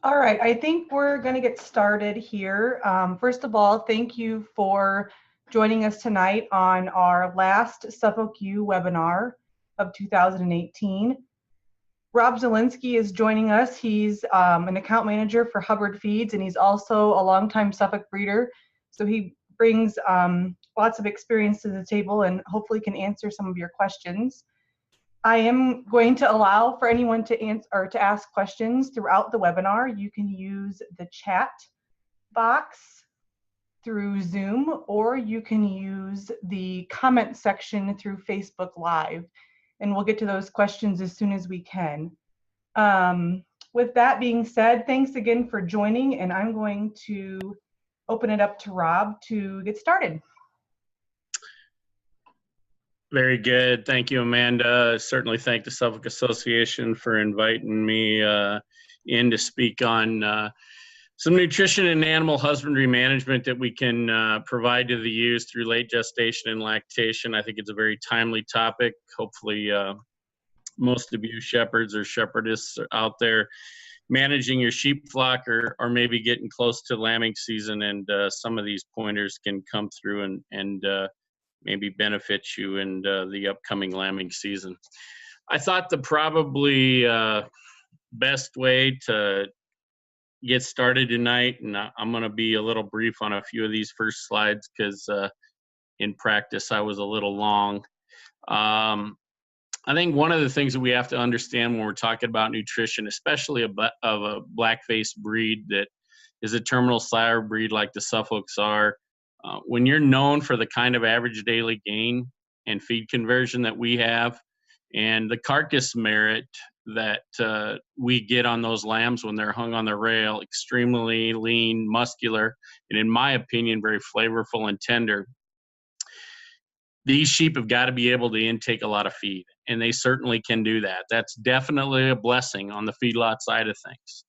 All right, I think we're going to get started here. First of all, thank you for joining us tonight on our last Suffolk U webinar of 2018. Rob Zielinski is joining us. He's an account manager for Hubbard Feeds, and he's also a longtime Suffolk breeder. So he brings lots of experience to the table and hopefully can answer some of your questions. I am going to allow for anyone to answer or to ask questions throughout the webinar. You can use the chat box through Zoom, or you can use the comment section through Facebook Live, and we'll get to those questions as soon as we can. With that being said, thanks again for joining, and I'm going to open it up to Rob to get started. Very good. Thank you, Amanda. Certainly thank the Suffolk Association for inviting me in to speak on some nutrition and animal husbandry management that we can provide to the ewes through late gestation and lactation. I think it's a very timely topic. Hopefully most of you shepherds or shepherdess out there managing your sheep flock or maybe getting close to lambing season, and some of these pointers can come through and maybe benefit you in the upcoming lambing season. I thought the probably best way to get started tonight, and I'm going to be a little brief on a few of these first slides because in practice I was a little long. I think one of the things that we have to understand when we're talking about nutrition, especially of a black-faced breed that is a terminal sire breed like the Suffolks are, when you're known for the kind of average daily gain and feed conversion that we have and the carcass merit that we get on those lambs when they're hung on the rail, extremely lean, muscular, and in my opinion, very flavorful and tender, these sheep have got to be able to intake a lot of feed, and they certainly can do that. That's definitely a blessing on the feedlot side of things.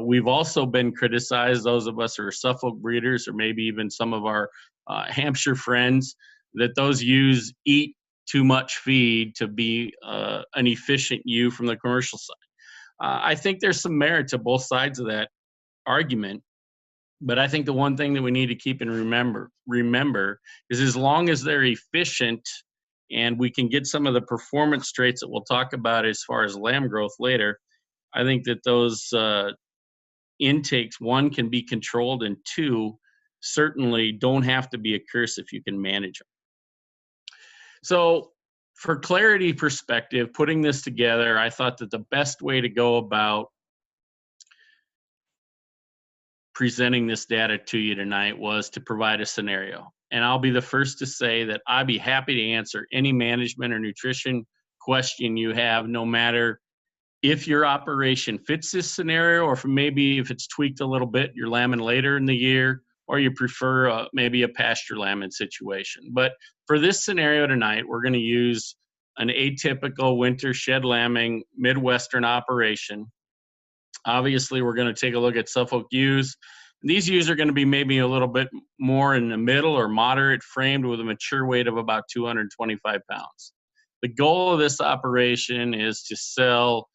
We've also been criticized, those of us who are Suffolk breeders, or maybe even some of our Hampshire friends, that those ewes eat too much feed to be an efficient ewe from the commercial side. I think there's some merit to both sides of that argument, but I think the one thing that we need to keep and remember is as long as they're efficient and we can get some of the performance traits that we'll talk about as far as lamb growth later, I think that those intakes, one, can be controlled, and two, certainly don't have to be a curse if you can manage them. So for clarity perspective, putting this together, I thought that the best way to go about presenting this data to you tonight was to provide a scenario. And I'll be the first to say that I'd be happy to answer any management or nutrition question you have, no matter if your operation fits this scenario, or if it's tweaked a little bit, you're lambing later in the year, or you prefer maybe a pasture lambing situation. But for this scenario tonight, we're going to use an atypical winter shed lambing Midwestern operation. Obviously, we're going to take a look at Suffolk ewes. These ewes are going to be maybe a little bit more in the middle or moderate framed with a mature weight of about 225 pounds. The goal of this operation is to sell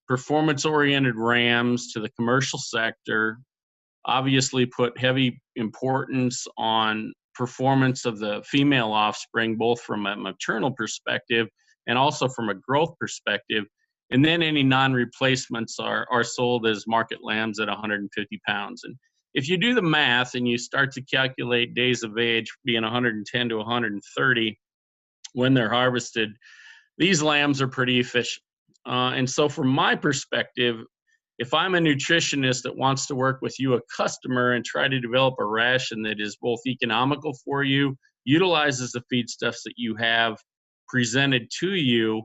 performance-oriented rams to the commercial sector, obviously put heavy importance on performance of the female offspring, both from a maternal perspective and also from a growth perspective. And then any non-replacements are sold as market lambs at 150 pounds. And if you do the math and you start to calculate days of age being 110 to 130 when they're harvested, these lambs are pretty efficient. And so from my perspective, if I'm a nutritionist that wants to work with you, a customer, and try to develop a ration that is both economical for you, utilizes the feedstuffs that you have presented to you,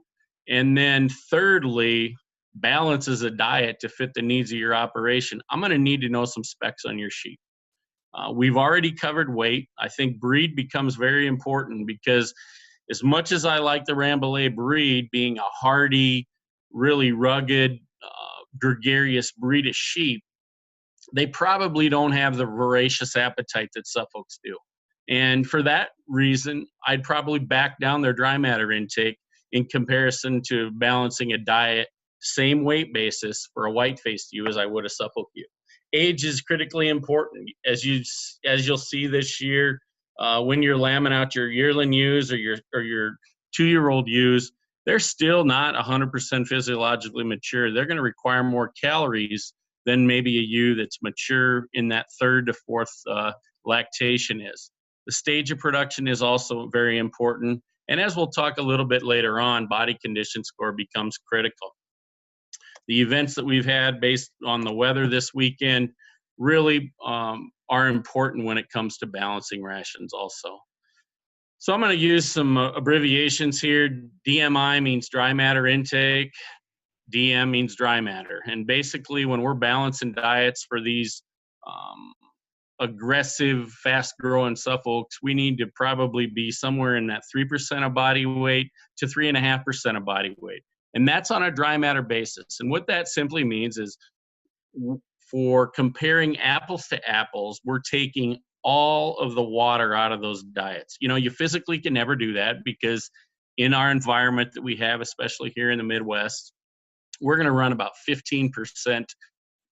and then thirdly, balances a diet to fit the needs of your operation, I'm going to need to know some specs on your sheep. We've already covered weight. I think breed becomes very important because as much as I like the Rambouillet breed being a hardy, really rugged, gregarious breed of sheep, they probably don't have the voracious appetite that Suffolks do. And for that reason, I'd probably back down their dry matter intake in comparison to balancing a diet same weight basis for a white-faced ewe as I would a Suffolk ewe. Age is critically important. As you'll see this year, when you're lambing out your yearling ewes or your 2-year-old ewes, they're still not 100% physiologically mature. They're going to require more calories than maybe a ewe that's mature in that 3rd to 4th lactation is. The stage of production is also very important. And as we'll talk a little bit later on, body condition score becomes critical. The events that we've had based on the weather this weekend really are important when it comes to balancing rations also. So I'm going to use some abbreviations here. DMI means dry matter intake. DM means dry matter. And basically when we're balancing diets for these aggressive, fast-growing Suffolks, we need to probably be somewhere in that 3% of body weight to 3.5% of body weight. And that's on a dry matter basis. And what that simply means is for comparing apples to apples, we're taking all of the water out of those diets. You know, you physically can never do that because in our environment that we have, especially here in the Midwest, we're going to run about 15%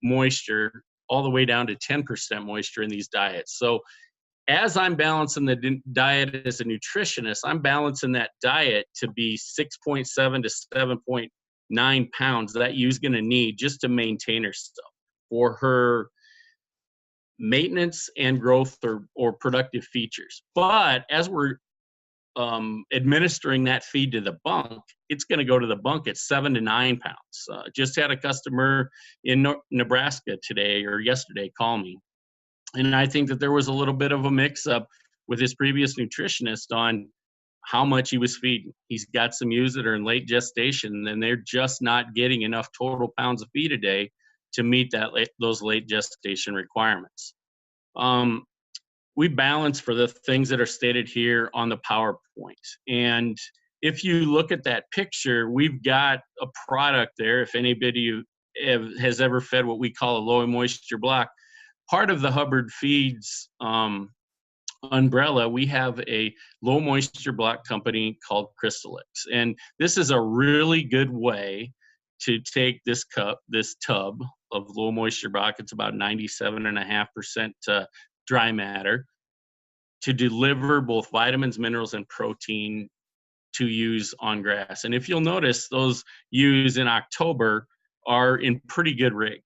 moisture all the way down to 10% moisture in these diets. So as I'm balancing the diet as a nutritionist, I'm balancing that diet to be 6.7 to 7.9 pounds that ewe's going to need just to maintain herself for her maintenance and growth or productive features. But as we're administering that feed to the bunk, it's going to go to the bunk at 7 to 9 pounds. Just had a customer in Nebraska today or yesterday call me. And I think that there was a little bit of a mix-up with his previous nutritionist on how much he was feeding. He's got some ewes that are in late gestation, and they're just not getting enough total pounds of feed a day to meet those late gestation requirements. We balance for the things that are stated here on the PowerPoint. And if you look at that picture, we've got a product there. If anybody has ever fed what we call a low moisture block, part of the Hubbard Feeds umbrella, we have a low moisture block company called Crystallix. And this is a really good way to take this tub of low moisture block, it's about 97.5% dry matter, to deliver both vitamins, minerals, and protein to use on grass. And if you'll notice, those ewes in October are in pretty good rig.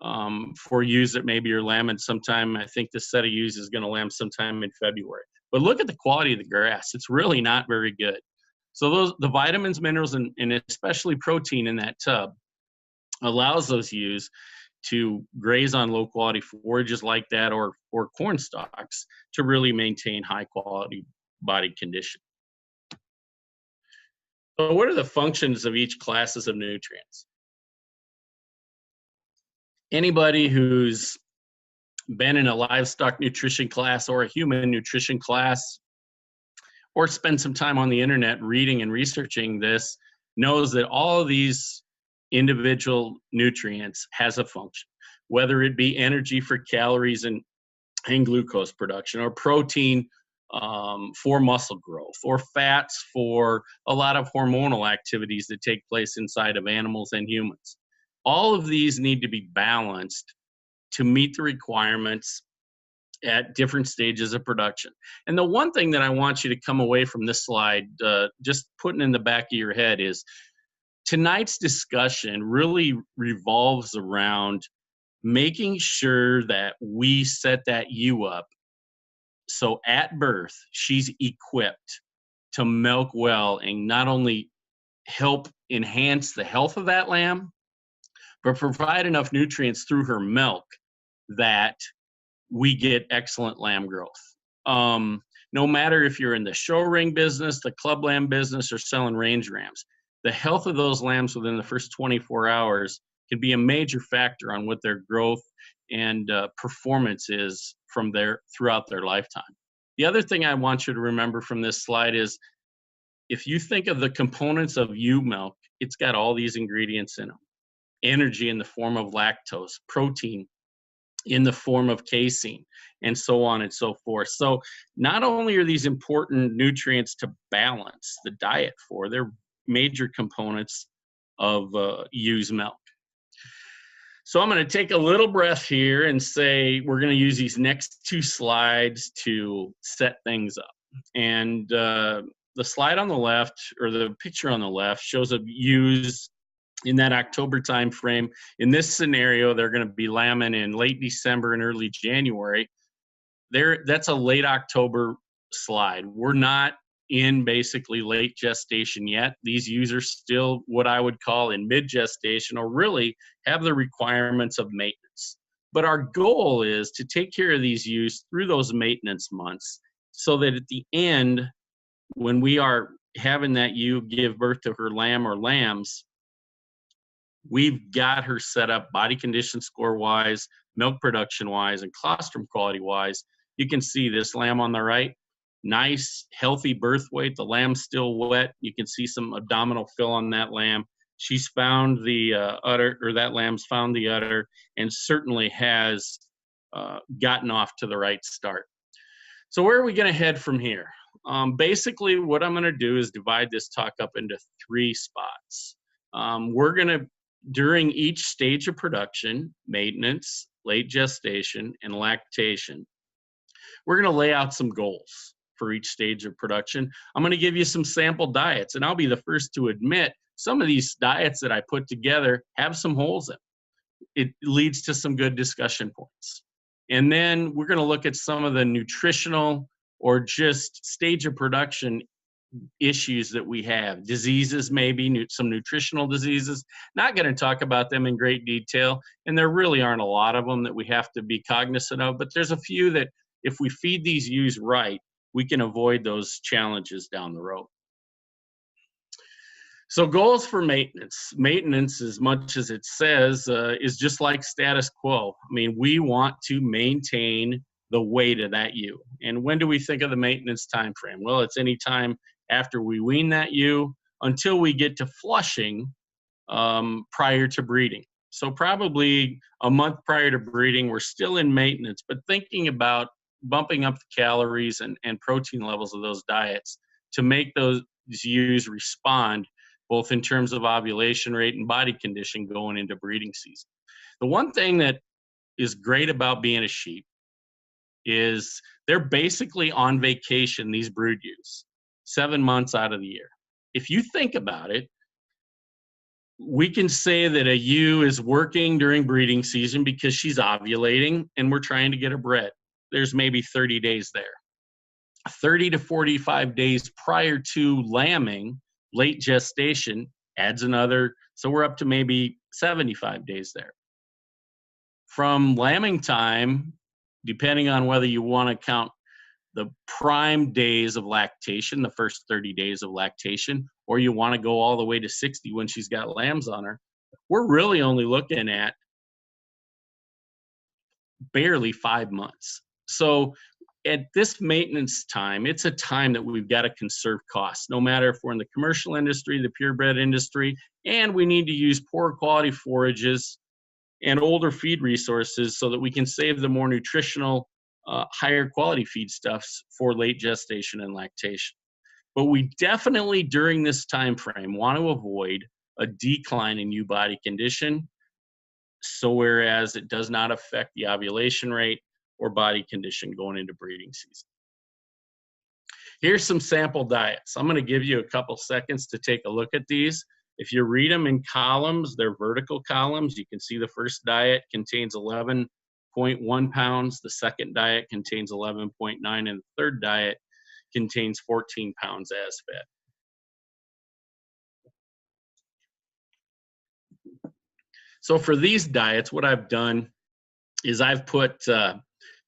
For ewes that maybe you're lambing sometime, I think this set of ewes is going to lamb sometime in February. But look at the quality of the grass. It's really not very good. So the vitamins, minerals, and especially protein in that tub allows those ewes to graze on low quality forages like that or corn stalks to really maintain high quality body condition. So what are the functions of each classes of nutrients? Anybody who's been in a livestock nutrition class or a human nutrition class or spend some time on the internet reading and researching this knows that all of these individual nutrients has a function, whether it be energy for calories and glucose production, or protein for muscle growth, or fats for a lot of hormonal activities that take place inside of animals and humans. All of these need to be balanced to meet the requirements at different stages of production. And the one thing that I want you to come away from this slide, just putting in the back of your head, is tonight's discussion really revolves around making sure that we set that ewe up so at birth she's equipped to milk well and not only help enhance the health of that lamb, but provide enough nutrients through her milk that we get excellent lamb growth. No matter if you're in the show ring business, the club lamb business, or selling range rams, the health of those lambs within the first 24 hours can be a major factor on what their growth and performance is throughout their lifetime. The other thing I want you to remember from this slide is, if you think of the components of ewe milk, it's got all these ingredients in them. Energy in the form of lactose, protein in the form of casein, and so on and so forth. So not only are these important nutrients to balance the diet for, they're major components of ewe's milk. So I'm going to take a little breath here and say we're going to use these next 2 slides to set things up. And the slide on the left, or the picture on the left, shows a ewes in that October time frame. In this scenario, they're going to be lambing in late December and early January. That's a late October slide. We're not in basically late gestation yet. These ewes are still what I would call in mid gestation, or really have the requirements of maintenance. But our goal is to take care of these ewes through those maintenance months, so that at the end, when we are having that ewe give birth to her lamb or lambs, we've got her set up body condition score wise, milk production wise, and colostrum quality wise. You can see this lamb on the right, nice, healthy birth weight. The lamb's still wet. You can see some abdominal fill on that lamb. She's found the udder, or that lamb's found the udder, and certainly has gotten off to the right start. So where are we going to head from here? Basically, what I'm going to do is divide this talk up into 3 spots. We're going to, during each stage of production, maintenance, late gestation, and lactation, we're going to lay out some goals for each stage of production. I'm going to give you some sample diets, and I'll be the first to admit some of these diets that I put together have some holes in. It leads to some good discussion points. And then we're going to look at some of the nutritional or just stage of production issues that we have, diseases, maybe some nutritional diseases. Not going to talk about them in great detail, and there really aren't a lot of them that we have to be cognizant of, but there's a few that if we feed these ewes right, we can avoid those challenges down the road. So goals for maintenance. Maintenance, as much as it says, is just like status quo. I mean, we want to maintain the weight of that ewe. And when do we think of the maintenance time frame? Well, it's any time after we wean that ewe until we get to flushing prior to breeding. So probably a month prior to breeding, we're still in maintenance, but thinking about bumping up the calories and protein levels of those diets to make those ewes respond, both in terms of ovulation rate and body condition going into breeding season. The one thing that is great about being a sheep is they're basically on vacation, these brood ewes, 7 months out of the year. If you think about it, we can say that a ewe is working during breeding season because she's ovulating and we're trying to get her bred. There's maybe 30 days there. 30 to 45 days prior to lambing, late gestation, adds another, so we're up to maybe 75 days there. From lambing time, depending on whether you want to count the prime days of lactation, the first 30 days of lactation, or you want to go all the way to 60 when she's got lambs on her, we're really only looking at barely 5 months. So at this maintenance time, it's a time that we've got to conserve costs, no matter if we're in the commercial industry, the purebred industry, and we need to use poor quality forages and older feed resources so that we can save the more nutritional, higher quality feedstuffs for late gestation and lactation. But we definitely, during this time frame, want to avoid a decline in ewe body condition, so whereas it does not affect the ovulation rate or body condition going into breeding season. Here's some sample diets. I'm going to give you a couple seconds to take a look at these. If you read them in columns, they're vertical columns. You can see the first diet contains 11.1 pounds. The second diet contains 11.9, and the third diet contains 14 pounds as fed. So for these diets, what I've done is I've put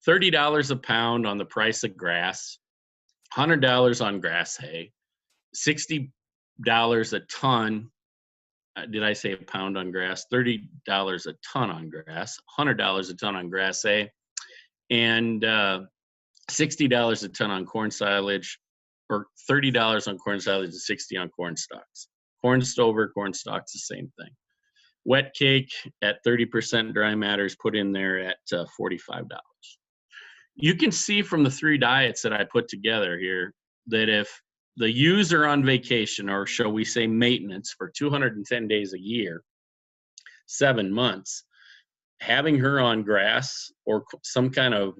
$30 a pound on the price of grass, $100 on grass hay, $60 a ton. Did I say a pound on grass? $30 a ton on grass, $100 a ton on grass hay, and $60 a ton on corn silage, or $30 on corn silage and $60 on corn stalks. Corn stover, corn stalks, the same thing. Wet cake at 30% dry matter is put in there at $45. You can see from the 3 diets that I put together here that if the ewes are on vacation, or shall we say maintenance, for 210 days a year, 7 months. Having her on grass or some kind of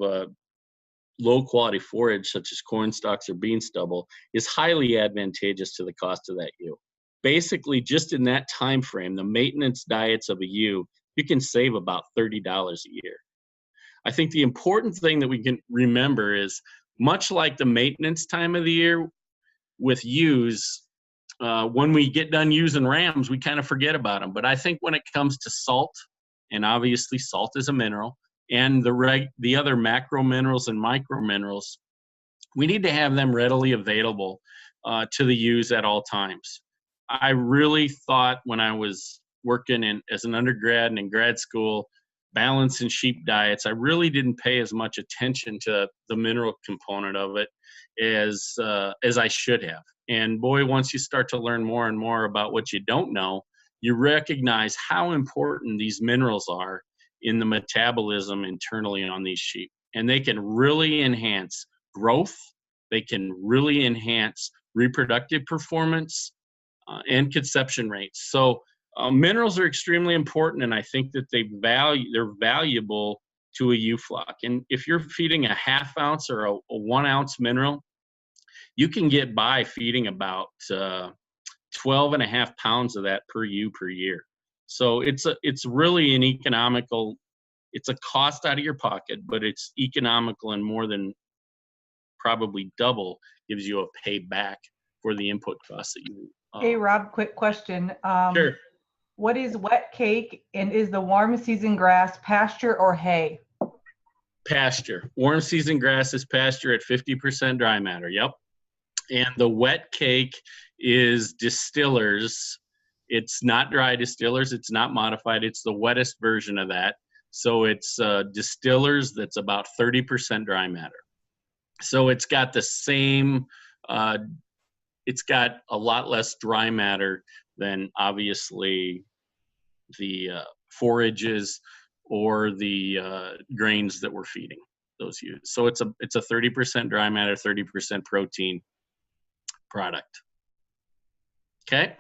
low quality forage such as corn stalks or bean stubble is highly advantageous to the cost of that ewe. Basically, just in that time frame, the maintenance diets of a ewe, you can save about $30 a year. I think the important thing that we can remember is, much like the maintenance time of the year with ewes, when we get done using rams, we kind of forget about them. But I think when it comes to salt, and obviously salt is a mineral, and the other macro minerals and micro minerals, we need to have them readily available to the ewes at all times. I really thought when I was working as an undergrad and in grad school, balancing sheep diets, I really didn't pay as much attention to the mineral component of it as I should have. And boy, once you start to learn more and more about what you don't know, you recognize how important these minerals are in the metabolism internally on these sheep. And they can really enhance growth, they can really enhance reproductive performance and conception rates. So minerals are extremely important, and I think that they're valuable to a ewe flock. And if you're feeding a ½ ounce or a 1 ounce mineral, you can get by feeding about 12 and a half pounds of that per ewe per year. So it's really an economical, it's a cost out of your pocket, but it's economical, and more than probably double gives you a payback for the input costs that you. Hey, Rob, quick question. Sure. What is wet cake, and is the warm season grass pasture or hay? Pasture. Warm season grass is pasture at 50% dry matter. Yep. And the wet cake is distillers. It's not dry distillers. It's not modified. It's the wettest version of that. So it's distillers that's about 30% dry matter. So it's got the same, it's got a lot less dry matter than obviously the forages or the grains that we're feeding those ewes. So it's a 30% dry matter, 30% protein product. Okay.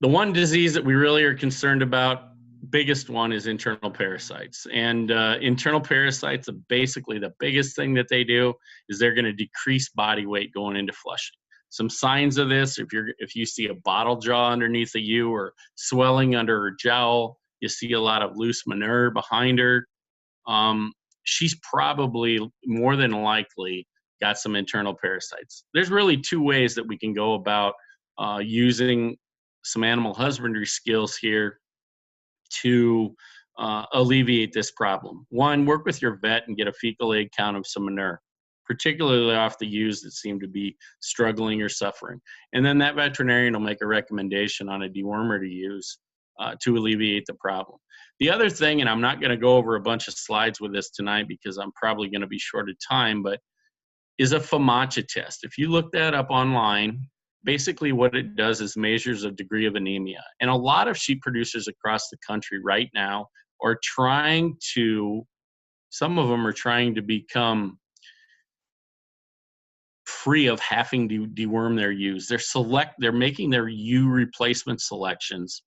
The one disease that we really are concerned about, biggest one, is internal parasites. And internal parasites, basically the biggest thing that they do is they're going to decrease body weight going into flushing. Some signs of this: if you see a bottle jaw underneath a ewe, or swelling under her jowl, you see a lot of loose manure behind her, she's probably more than likely got some internal parasites. There's really 2 ways that we can go about using some animal husbandry skills here to alleviate this problem. One, work with your vet and get a fecal egg count of some manure, particularly off the ewes that seem to be struggling or suffering. And then that veterinarian will make a recommendation on a dewormer to use to alleviate the problem. The other thing, and I'm not going to go over a bunch of slides with this tonight because I'm probably going to be short of time, but is a FAMACHA test. If you look that up online, basically what it does is measures a degree of anemia. And a lot of sheep producers across the country right now are some of them are trying to become free of having to deworm their ewes. They're making their ewe replacement selections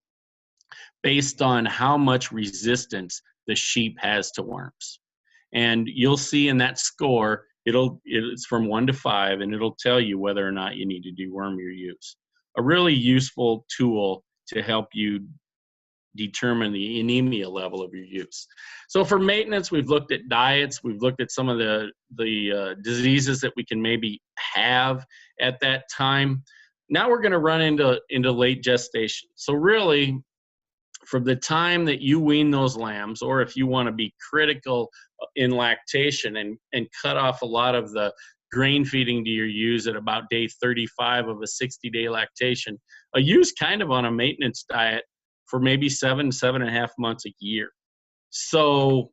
based on how much resistance the sheep has to worms. And you'll see in that score, it's from 1 to 5, and it'll tell you whether or not you need to deworm your ewes. A really useful tool to help you determine the anemia level of your ewes. So for maintenance, we've looked at diets. We've looked at some of the diseases that we can maybe have at that time. Now we're going to run into late gestation. So really, from the time that you wean those lambs, or if you want to be critical in lactation and cut off a lot of the grain feeding to your ewes at about day 35 of a 60-day lactation, a ewe's kind of on a maintenance diet for maybe 7.5 months a year. So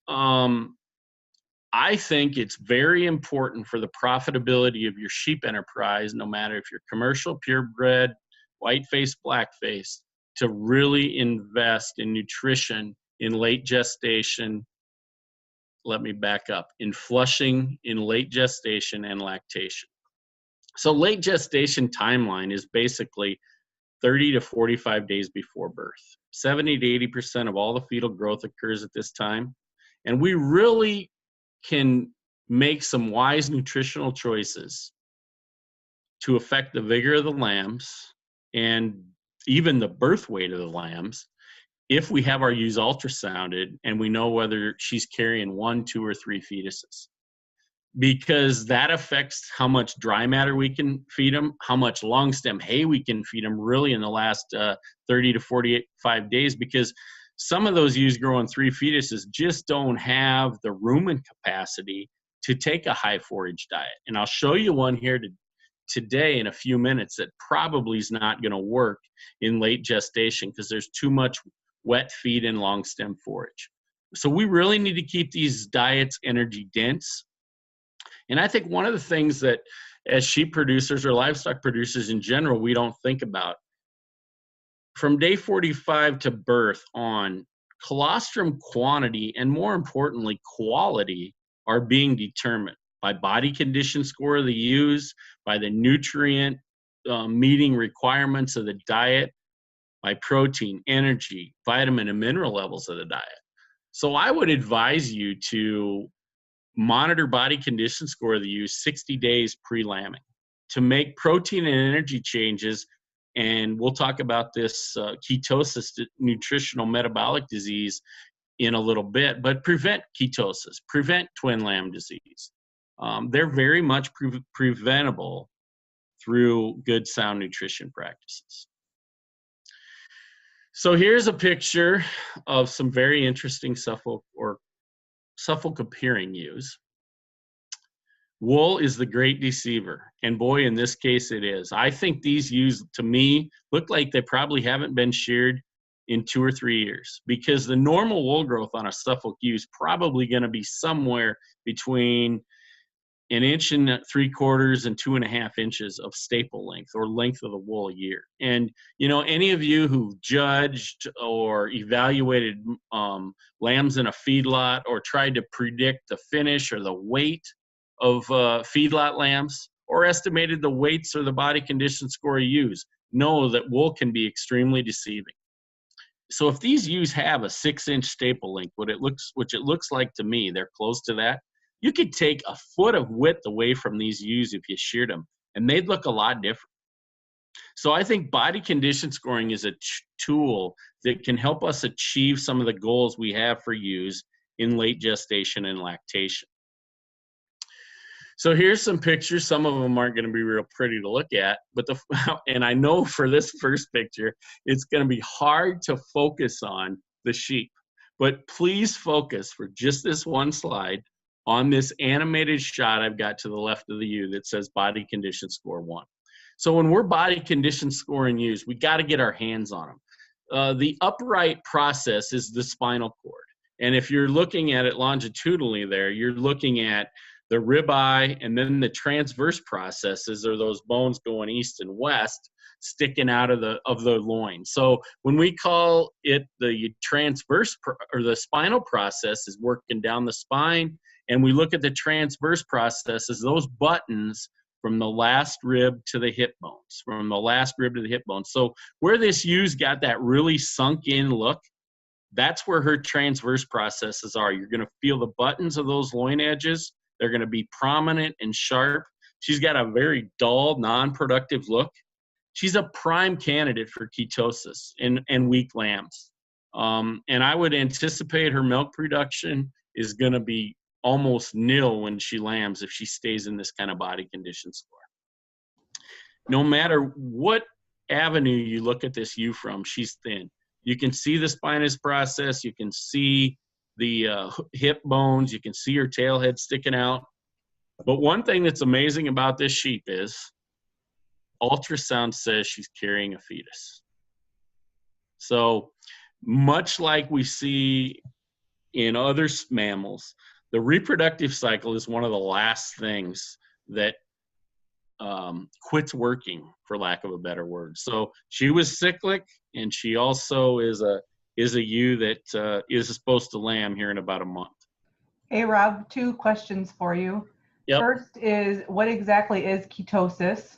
I think it's very important for the profitability of your sheep enterprise, no matter if you're commercial, purebred, white-faced, black-faced, to really invest in nutrition in late gestation. Let me back up. In flushing, in late gestation, and lactation. So late gestation timeline is basically 30 to 45 days before birth. 70 to 80% of all the fetal growth occurs at this time. And we really can make some wise nutritional choices to affect the vigor of the lambs and even the birth weight of the lambs if we have our ewes ultrasounded and we know whether she's carrying 1, 2, or 3 fetuses, because that affects how much dry matter we can feed them, how much long stem hay we can feed them really in the last 30 to 45 days, because some of those ewes growing 3 fetuses just don't have the rumen capacity to take a high forage diet. And I'll show you one here today in a few minutes that probably is not going to work in late gestation because there's too much wet feed and long stem forage. So we really need to keep these diets energy dense. And I think one of the things that as sheep producers or livestock producers in general, we don't think about, from day 45 to birth on, colostrum quantity and more importantly, quality are being determined by body condition score of the ewes, by the nutrient meeting requirements of the diet, by protein, energy, vitamin, and mineral levels of the diet. So I would advise you to monitor body condition score of the ewes 60 days pre-lambing to make protein and energy changes. And we'll talk about this ketosis, nutritional metabolic disease, in a little bit, but prevent ketosis, prevent twin lamb disease. They're very much preventable through good, sound nutrition practices. So here's a picture of some very interesting Suffolk appearing ewes. Wool is the great deceiver, and boy, in this case it is. I think these ewes, to me, look like they probably haven't been sheared in 2 or 3 years, because the normal wool growth on a Suffolk ewe is probably going to be somewhere between 1.75 inches and 2.5 inches of staple length, or length of the wool a year. And any of you who judged or evaluated lambs in a feedlot or tried to predict the finish or the weight of feedlot lambs, or estimated the weights or the body condition score of ewes, know that wool can be extremely deceiving. So if these ewes have a 6-inch staple length, which it looks like to me, they're close to that, you could take a foot of width away from these ewes if you sheared them, and they'd look a lot different. So I think body condition scoring is a tool that can help us achieve some of the goals we have for ewes in late gestation and lactation. So here's some pictures. Some of them aren't going to be real pretty to look at, but and I know for this first picture, it's going to be hard to focus on the sheep, but please focus for just this one slide on this animated shot I've got to the left of the ewe that says body condition score 1. So when we're body condition scoring ewes, we got to get our hands on them. The upright process is the spinal cord. And if you're looking at it longitudinally there, you're looking at the ribeye, and then the transverse processes are those bones going east and west sticking out of the loin. So when we call it the transverse or the spinal process is working down the spine, and we look at the transverse processes, those buttons from the last rib to the hip bones, from the last rib to the hip bones. So where this ewe's got that really sunk in look, that's where her transverse processes are. You're going to feel the buttons of those loin edges. They're going to be prominent and sharp. She's got a very dull, non-productive look. She's a prime candidate for ketosis and weak lambs. And I would anticipate her milk production is going to be almost nil when she lambs if she stays in this kind of body condition score. No matter what avenue you look at this ewe from, she's thin. You can see the spinous process. You can see the hip bones. You can see her tail head sticking out. But one thing that's amazing about this sheep is ultrasound says she's carrying a fetus. So much like we see in other mammals, the reproductive cycle is one of the last things that quits working, for lack of a better word. So she was cyclic, and she also is a ewe that is supposed to lamb here in about a month. Hey, Rob, 2 questions for you. Yep. First is, what exactly is ketosis?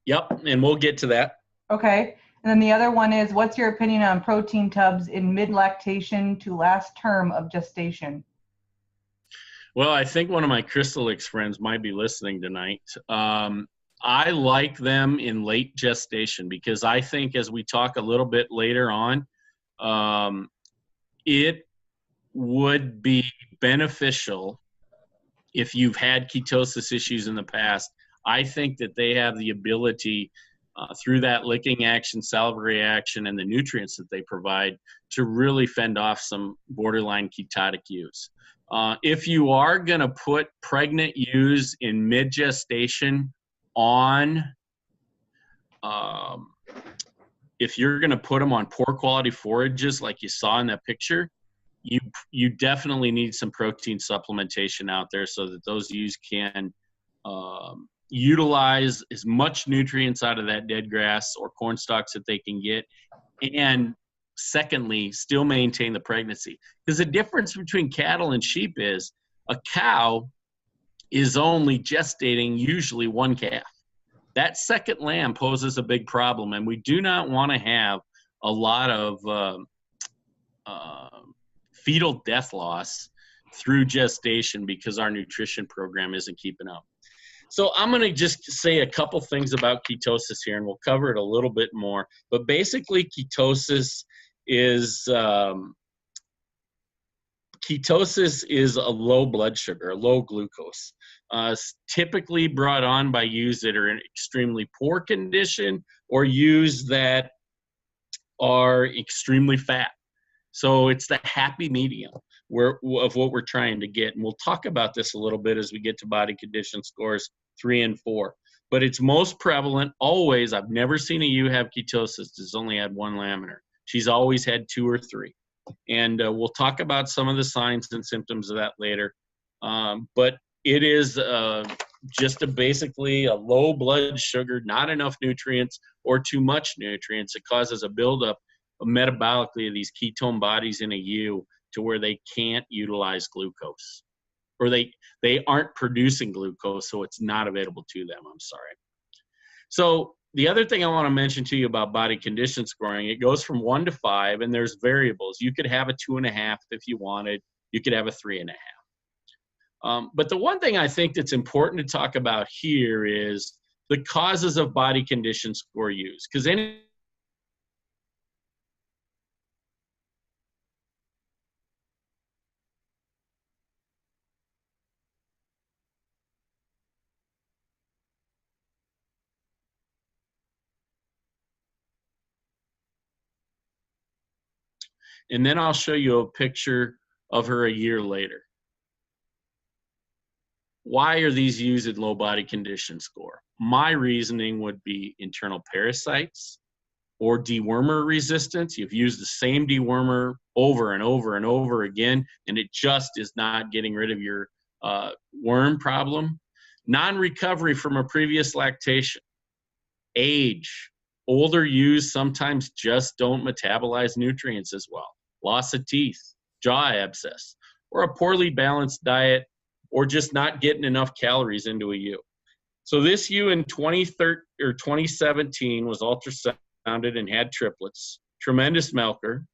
Yep. And we'll get to that. Okay. And then the other one is, what's your opinion on protein tubs in mid-lactation to last term of gestation? Well, I think one of my Crystalix friends might be listening tonight. I like them in late gestation because I think, as we talk a little bit later on, it would be beneficial if you've had ketosis issues in the past. I think that they have the ability, through that licking action, salivary action, and the nutrients that they provide, to really fend off some borderline ketotic ewes. If you are going to put pregnant ewes in mid-gestation on, if you're going to put them on poor quality forages like you saw in that picture, you definitely need some protein supplementation out there so that those ewes can utilize as much nutrients out of that dead grass or corn stalks that they can get, and secondly, still maintain the pregnancy. Because the difference between cattle and sheep is a cow is only gestating usually one calf. That second lamb poses a big problem, and we do not want to have a lot of fetal death loss through gestation because our nutrition program isn't keeping up. So I'm going to just say a couple things about ketosis here, and we'll cover it a little bit more. But basically, ketosis is a low blood sugar, a low glucose. Typically brought on by ewes that are in extremely poor condition or ewes that are extremely fat. So it's the happy medium of what we're trying to get. And we'll talk about this a little bit as we get to body condition scores 3 and 4. But it's most prevalent always. I've never seen a ewe have ketosis that's only had one laminar. She's always had 2 or 3. And we'll talk about some of the signs and symptoms of that later. But it is just basically a low blood sugar, not enough nutrients or too much nutrients. It causes a buildup metabolically of these ketone bodies in a ewe to where they can't utilize glucose, or they aren't producing glucose, so it's not available to them. I'm sorry. So the other thing I want to mention to you about body condition scoring, it goes from 1 to 5, and there's variables. You could have a 2.5 if you wanted. You could have a 3.5. But the one thing I think that's important to talk about here is the causes of body condition score use, because and then I'll show you a picture of her a year later. Why are these ewes in low body condition score? My reasoning would be internal parasites or dewormer resistance. You've used the same dewormer over and over and over again, and it just is not getting rid of your worm problem. Non-recovery from a previous lactation. Age. Older ewes sometimes just don't metabolize nutrients as well. Loss of teeth, jaw abscess, or a poorly balanced diet, or just not getting enough calories into a ewe. So this ewe in 2017 was ultrasounded and had triplets. Tremendous milker.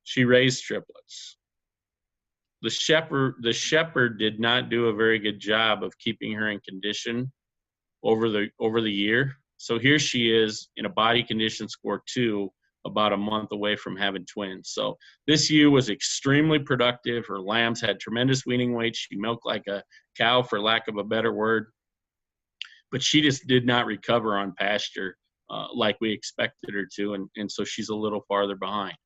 She raised triplets. The shepherd did not do a very good job of keeping her in condition over the year. So here she is in a body condition score 2, about a month away from having twins. So this ewe was extremely productive. Her lambs had tremendous weaning weight. She milked like a cow, for lack of a better word. But she just did not recover on pasture like we expected her to, and so she's a little farther behind.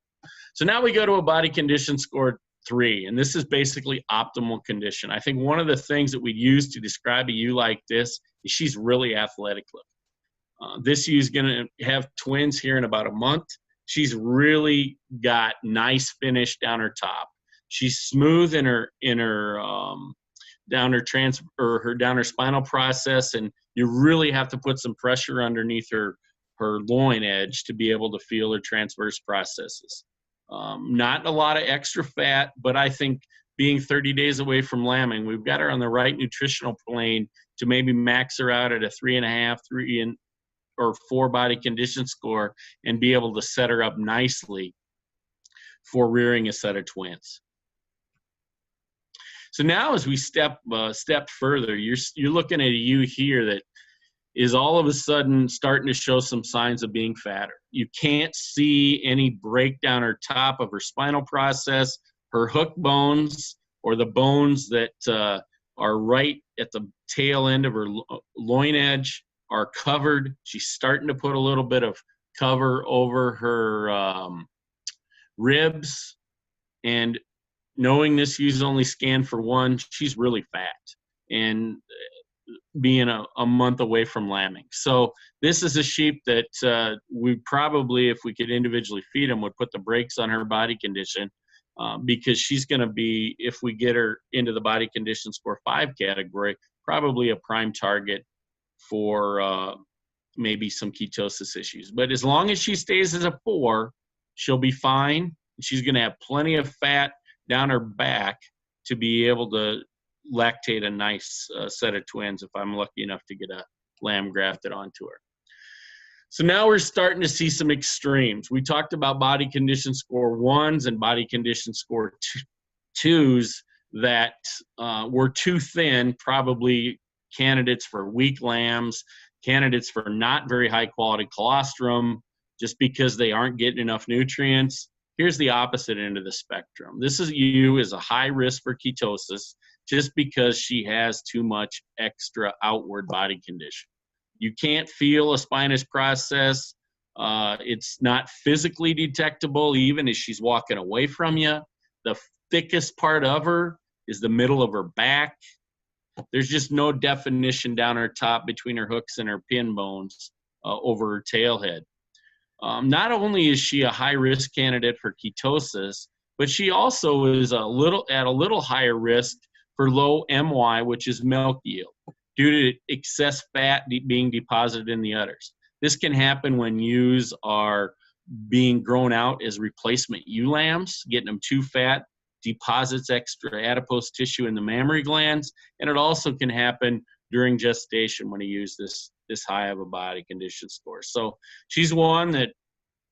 So now we go to a body condition score 3, and this is basically optimal condition. I think one of the things that we use to describe a ewe like this is she's really athletic looking. This ewe is going to have twins here in about a month. She's really got nice finish down her top. She's smooth in her down her spinal process, and you really have to put some pressure underneath her loin edge to be able to feel her transverse processes. Not a lot of extra fat, but I think being 30 days away from lambing, we've got her on the right nutritional plane to maybe max her out at a 3.5, 3 or 4 body condition score and be able to set her up nicely for rearing a set of twins. So now as we step further, you're looking at a ewe here that is all of a sudden starting to show some signs of being fatter. You can't see any breakdown or top of her spinal process. Her hook bones, or the bones that are right at the tail end of her loin edge, are covered. She's starting to put a little bit of cover over her ribs. And knowing this ewe's only scanned for one, she's really fat, and being a month away from lambing. So this is a sheep that we probably, if we could individually feed them, would put the brakes on her body condition, because she's going to be, if we get her into the body condition score 5 category, probably a prime target for maybe some ketosis issues. But as long as she stays as a 4, she'll be fine. She's going to have plenty of fat down her back to be able to lactate a nice set of twins if I'm lucky enough to get a lamb grafted onto her. So now we're starting to see some extremes. We talked about body condition score 1s and body condition score 2s that were too thin, probably candidates for weak lambs, candidates for not very high quality colostrum, just because they aren't getting enough nutrients. Here's the opposite end of the spectrum. This ewe is a high risk for ketosis just because she has too much extra outward body condition. You can't feel a spinous process. It's not physically detectable even as she's walking away from you. The thickest part of her is the middle of her back. There's just no definition down her top between her hooks and her pin bones over her tail head. Not only is she a high-risk candidate for ketosis, but she also is at a little higher risk for low MY, which is milk yield, due to excess fat being deposited in the udders. This can happen when ewes are being grown out as replacement ewe lambs, getting them too fat, deposits extra adipose tissue in the mammary glands, and it also can happen during gestation when you use this high of a body condition score. So she's one that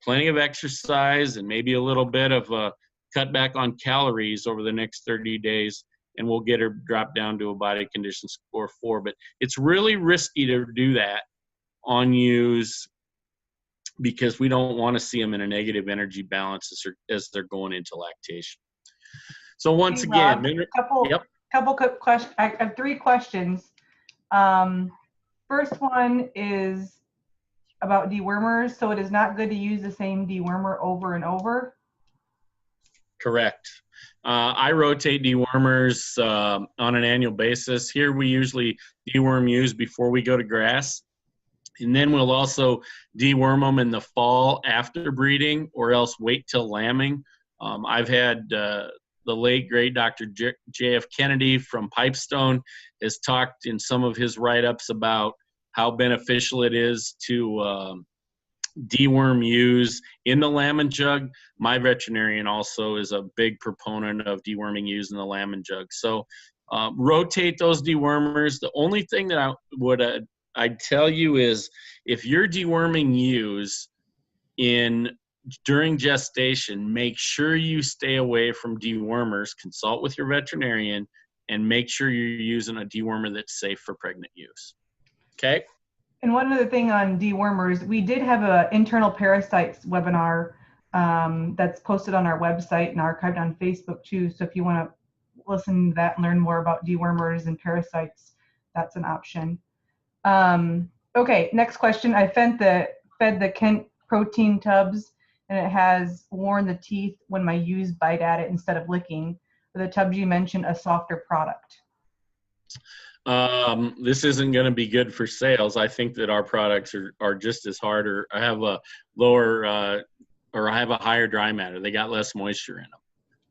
plenty of exercise and maybe a little bit of a cut back on calories over the next 30 days, and we'll get her dropped down to a body condition score 4. But it's really risky to do that on ewes because we don't want to see them in a negative energy balance as they're going into lactation. So once Hey, again, Rob, couple quick questions. I have 3 questions. First one is about dewormers. So it is not good to use the same dewormer over and over? Correct. I rotate dewormers on an annual basis. Here we usually deworm ewes before we go to grass. And then we'll also deworm them in the fall after breeding, or else wait till lambing. I've had the late, great Dr. J.F. Kennedy from Pipestone has talked in some of his write-ups about how beneficial it is to deworm ewes in the lamb jug. My veterinarian also is a big proponent of deworming ewes in the lamb jug. So rotate those dewormers. The only thing that I'd tell you is if you're deworming ewes during gestation, make sure you stay away from dewormers, consult with your veterinarian, and make sure you're using a dewormer that's safe for pregnant ewes. Okay? And one other thing on dewormers, we did have an internal parasites webinar that's posted on our website and archived on Facebook too. So if you want to listen to that and learn more about dewormers and parasites, that's an option. Okay, next question. I fed the Kent protein tubs, and it has worn the teeth when my ewes bite at it instead of licking. For the tubs you mentioned, a softer product. This isn't going to be good for sales. I think that our products are just as hard, or I have a lower or I have a higher dry matter. They got less moisture in them.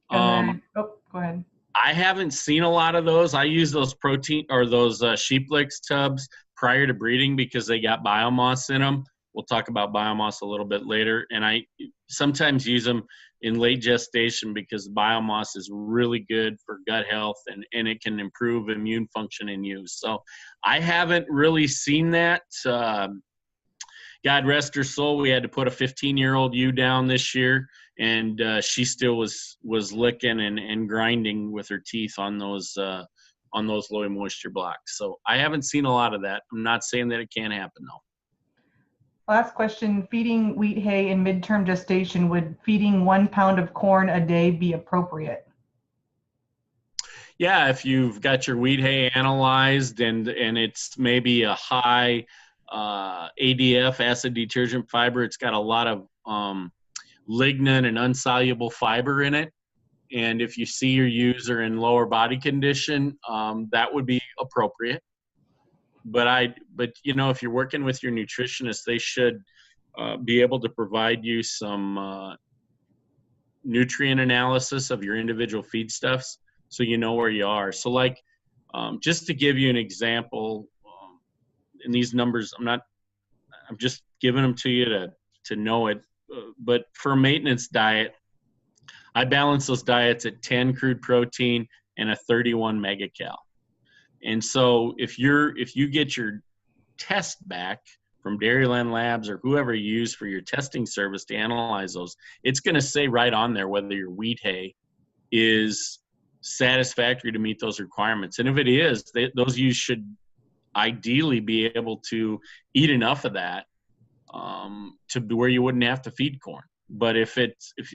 And then, go ahead. I haven't seen a lot of those. I use those protein or those sheep licks tubs prior to breeding because they got biomass in them. We'll talk about biomass a little bit later. And I sometimes use them in late gestation because biomass is really good for gut health and it can improve immune function in ewes. So I haven't really seen that. God rest her soul, we had to put a 15-year-old ewe down this year, and she still was licking and grinding with her teeth on those low moisture blocks. So I haven't seen a lot of that. I'm not saying that it can't happen though. Last question, feeding wheat hay in midterm gestation, would feeding 1 pound of corn a day be appropriate? Yeah, if you've got your wheat hay analyzed and it's maybe a high ADF, acid detergent fiber, it's got a lot of lignin and unsoluble fiber in it. And if you see your user in lower body condition, that would be appropriate. But you know, if you're working with your nutritionist, they should be able to provide you some nutrient analysis of your individual feedstuffs, so you know where you are. So, like, just to give you an example, and these numbers, I'm just giving them to you to know it. But for a maintenance diet, I balance those diets at 10 crude protein and a 31 megacal. And so if you get your test back from Dairyland Labs or whoever you use for your testing service to analyze those, it's going to say right on there whether your wheat hay is satisfactory to meet those requirements. And if it is, those ewes should ideally be able to eat enough of that to where you wouldn't have to feed corn. But if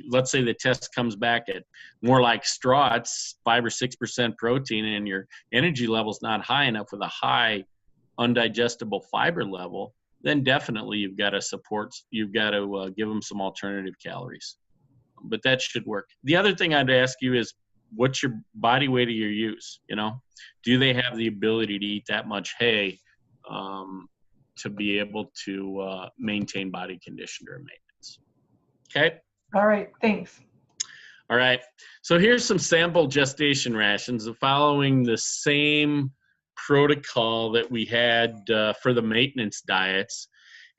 let's say the test comes back at more like straw, it's 5 or 6% protein, and your energy level's not high enough with a high undigestible fiber level, then definitely you've got to give them some alternative calories. But that should work. The other thing I'd ask you is, what's your body weight of your ewes? You know, do they have the ability to eat that much hay to be able to maintain body condition during maintenance? Okay. All right, thanks. All right. So here's some sample gestation rations following the same protocol that we had for the maintenance diets.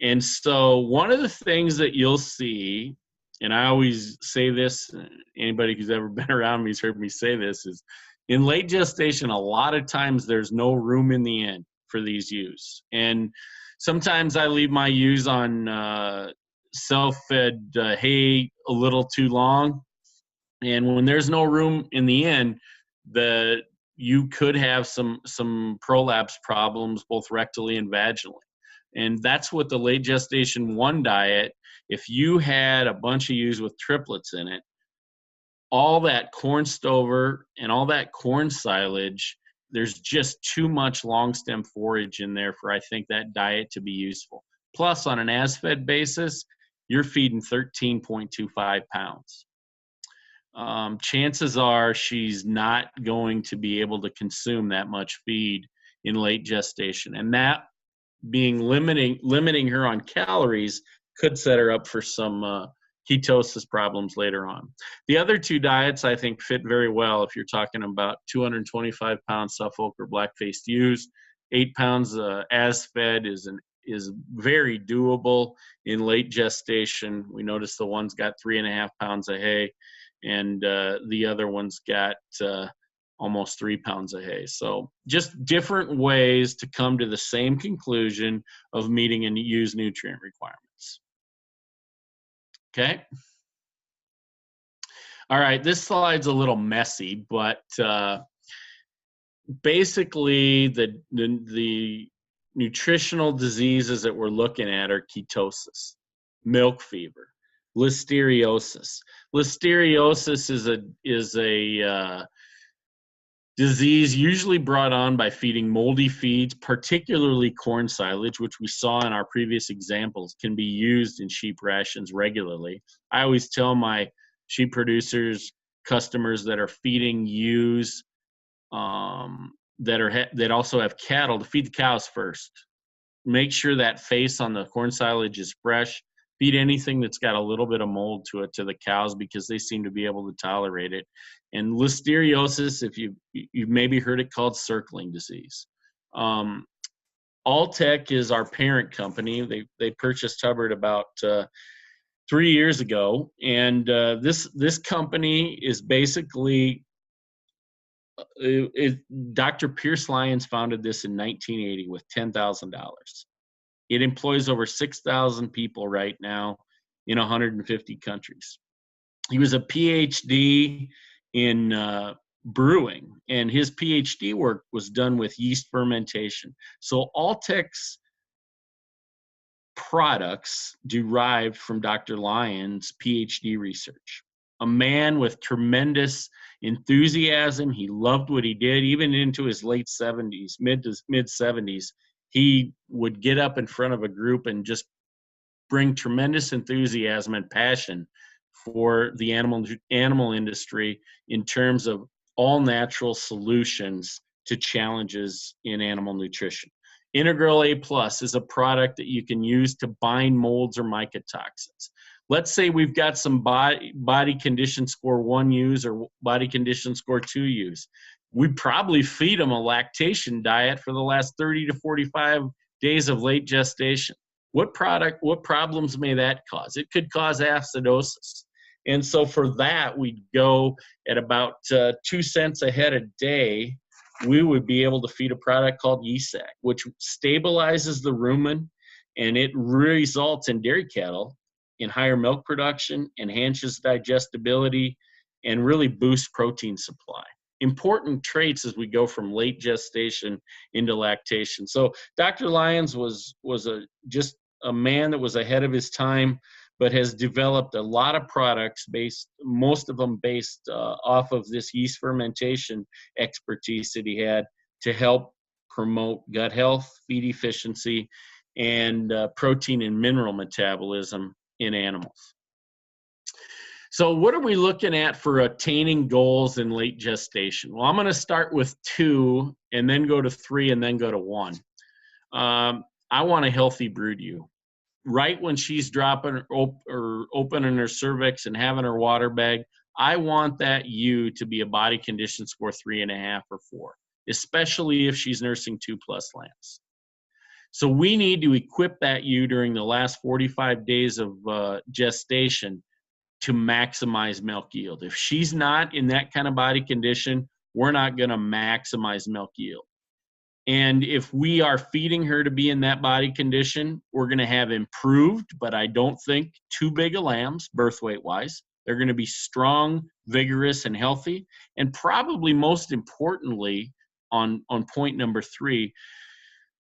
And so one of the things that you'll see, and I always say this, anybody who's ever been around me has heard me say this, is in late gestation, a lot of times there's no room in the end for these ewes. And sometimes I leave my ewes on self-fed hay a little too long, and when there's no room in the end, you could have some prolapse problems both rectally and vaginally. And that's what the late gestation 1 diet, if you had a bunch of ewes with triplets in it, all that corn stover and all that corn silage, there's just too much long stem forage in there for, I think, that diet to be useful. Plus, on an as-fed basis, you're feeding 13.25 pounds. Chances are she's not going to be able to consume that much feed in late gestation. And that being limiting her on calories could set her up for some ketosis problems later on. The other 2 diets I think fit very well if you're talking about 225-pound Suffolk or black-faced ewes. 8 pounds as fed is very doable in late gestation. We noticed the one's got 3.5 pounds of hay, and the other one's got almost 3 pounds of hay. So just different ways to come to the same conclusion of meeting and use nutrient requirements. Okay. All right, this slide's a little messy, but basically the nutritional diseases that we're looking at are ketosis, milk fever, listeriosis. Listeriosis is a disease usually brought on by feeding moldy feeds, particularly corn silage, which we saw in our previous examples can be used in sheep rations regularly. I always tell my sheep producers, customers that are feeding ewes that also have cattle, to feed the cows first. Make sure that face on the corn silage is fresh. Feed anything that's got a little bit of mold to it to the cows because they seem to be able to tolerate it. And listeriosis, if you've maybe heard it called circling disease. Alltech is our parent company. They purchased Hubbard about 3 years ago, and this company is basically Dr. Pierce Lyons founded this in 1980 with $10,000. It employs over 6,000 people right now in 150 countries. He was a PhD in brewing, and his PhD work was done with yeast fermentation. So Alltech's products derived from Dr. Lyons' PhD research. A man with tremendous enthusiasm. He loved what he did, even into his late 70s, mid 70s. He would get up in front of a group and just bring tremendous enthusiasm and passion for the animal industry in terms of all natural solutions to challenges in animal nutrition. Integral A Plus is a product that you can use to bind molds or mycotoxins. Let's say we've got some body condition score 1 use or body condition score 2 use. We'd probably feed them a lactation diet for the last 30 to 45 days of late gestation. What problems may that cause? It could cause acidosis. And so for that, we'd go at about 2 cents a head a day. We would be able to feed a product called YESAC, which stabilizes the rumen, and it results in dairy cattle in higher milk production, enhances digestibility, and really boosts protein supply. Important traits as we go from late gestation into lactation. So Dr. Lyons was just a man that was ahead of his time, but has developed a lot of products most of them based off of this yeast fermentation expertise that he had to help promote gut health, feed efficiency, and protein and mineral metabolism in animals. So what are we looking at for attaining goals in late gestation? Well, I'm going to start with 2 and then go to 3 and then go to 1. I want a healthy brood ewe. Right when she's dropping or opening her cervix and having her water bag, I want that ewe to be a body condition score 3.5 or 4, especially if she's nursing 2+ lambs. So we need to equip that ewe during the last 45 days of gestation to maximize milk yield. If she's not in that kind of body condition, we're not going to maximize milk yield. And if we are feeding her to be in that body condition, we're going to have improved, but I don't think too big of lambs, birth weight wise. They're going to be strong, vigorous, and healthy. And probably most importantly, on point number 3,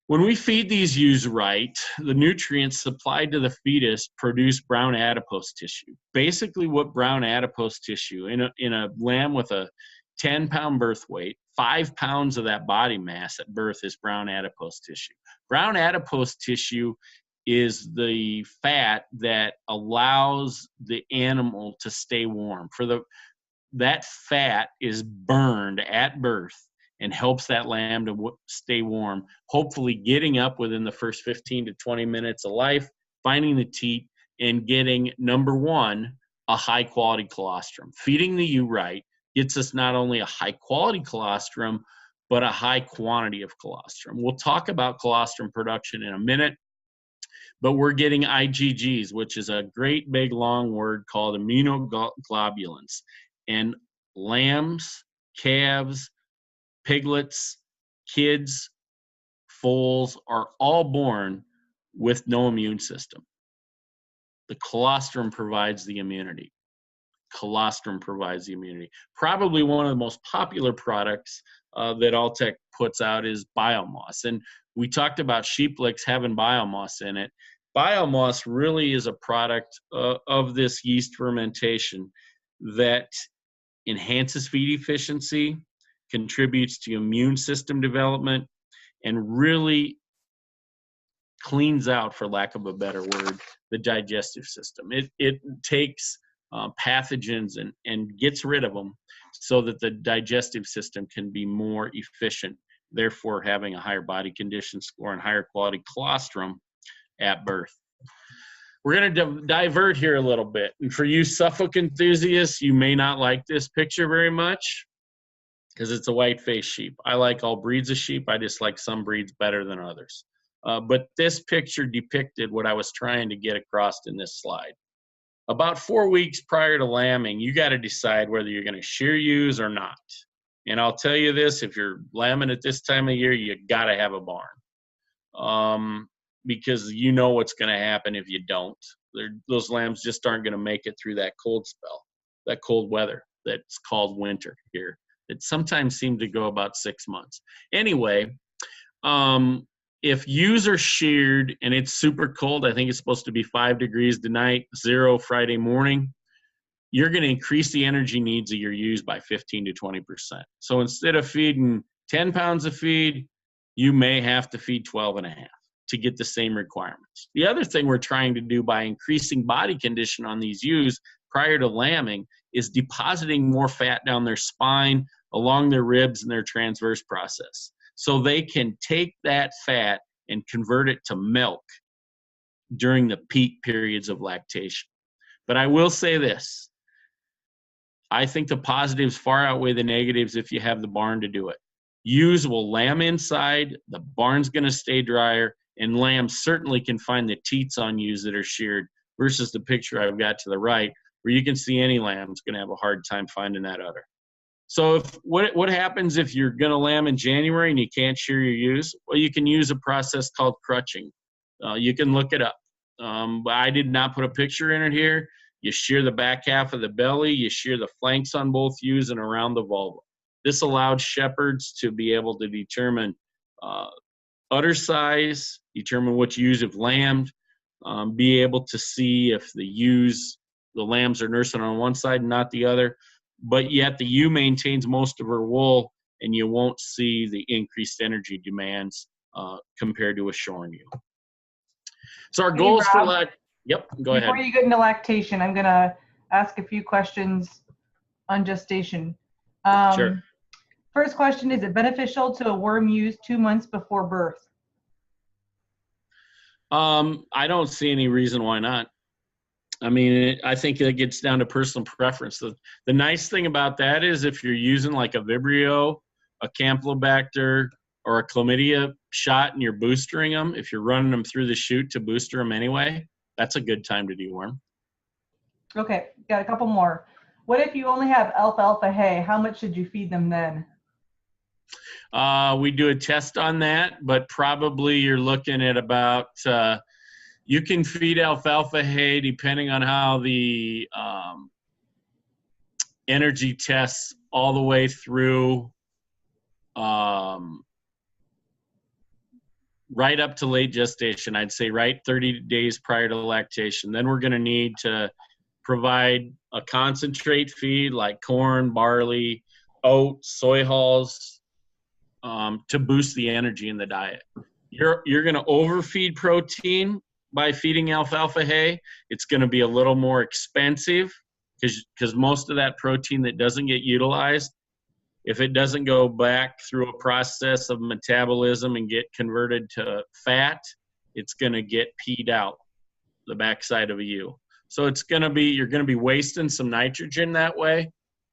when we feed these ewes right, the nutrients supplied to the fetus produce brown adipose tissue. Basically what brown adipose tissue, in a lamb with a 10-pound birth weight, 5 pounds of that body mass at birth is brown adipose tissue. Brown adipose tissue is the fat that allows the animal to stay warm. That fat is burned at birth and helps that lamb to stay warm, hopefully getting up within the first 15 to 20 minutes of life, finding the teat, and getting, number 1, a high-quality colostrum. Feeding the ewe right gets us not only a high-quality colostrum, but a high quantity of colostrum. We'll talk about colostrum production in a minute, but we're getting IgGs, which is a great big long word called immunoglobulins. And lambs, calves, piglets, kids, foals are all born with no immune system. The colostrum provides the immunity. Colostrum provides the immunity. Probably one of the most popular products that Alltech puts out is biomoss. And we talked about sheep licks having biomoss in it. Biomoss really is a product of this yeast fermentation that enhances feed efficiency, contributes to immune system development, and really cleans out, for lack of a better word, the digestive system. It takes pathogens and gets rid of them so that the digestive system can be more efficient, therefore having a higher body condition score and higher quality colostrum at birth. We're going to divert here a little bit. And for you Suffolk enthusiasts, you may not like this picture very much because it's a white-faced sheep. I like all breeds of sheep. I just like some breeds better than others. But this picture depicted what I was trying to get across in this slide. About 4 weeks prior to lambing, you got to decide whether you're going to shear ewes or not. And I'll tell you this, if you're lambing at this time of year, you got to have a barn. Because you know what's going to happen if you don't. Those lambs just aren't going to make it through that cold spell, that cold weather that's called winter here. It sometimes seems to go about 6 months. Anyway, if ewes are sheared and it's super cold, I think it's supposed to be 5 degrees tonight, 0 Friday morning, you're going to increase the energy needs of your ewes by 15 to 20%. So instead of feeding 10 pounds of feed, you may have to feed 12 and a half to get the same requirements. The other thing we're trying to do by increasing body condition on these ewes prior to lambing is depositing more fat down their spine, along their ribs and their transverse process. So they can take that fat and convert it to milk during the peak periods of lactation. But I will say this, I think the positives far outweigh the negatives if you have the barn to do it. Ewes will lamb inside, the barn's gonna stay drier, and lambs certainly can find the teats on ewes that are sheared versus the picture I've got to the right, where you can see any lamb's gonna have a hard time finding that udder. So what happens if you're gonna lamb in January and you can't shear your ewes? Well, you can use a process called crutching. You can look it up. But I did not put a picture in it here. You shear the back half of the belly, you shear the flanks on both ewes and around the vulva. This allowed shepherds to be able to determine udder size, determine which ewes have lambed, be able to see if the lambs are nursing on one side and not the other, but yet the ewe maintains most of her wool and you won't see the increased energy demands compared to a shorn ewe. So our goals for yep, go ahead. Before you get into lactation, I'm gonna ask a few questions on gestation. Sure. First question, is it beneficial to a worm used 2 months before birth? I don't see any reason why not. I mean, I think it gets down to personal preference. The nice thing about that is if you're using like a Vibrio, a Campylobacter, or a chlamydia shot and you're boostering them, if you're running them through the chute to booster them anyway, that's a good time to deworm. Okay, got a couple more. What if you only have alfalfa hay? How much should you feed them then? We do a test on that, but probably you're looking at about, you can feed alfalfa hay depending on how the energy tests all the way through right up to late gestation. I'd say right 30 days prior to lactation. Then we're going to need to provide a concentrate feed like corn, barley, oats, soy hulls to boost the energy in the diet. You're going to overfeed protein by feeding alfalfa hay. It's going to be a little more expensive because most of that protein that doesn't get utilized, if it doesn't go back through a process of metabolism and get converted to fat, it's going to get peed out the backside of a ewe. So you're going to be wasting some nitrogen that way.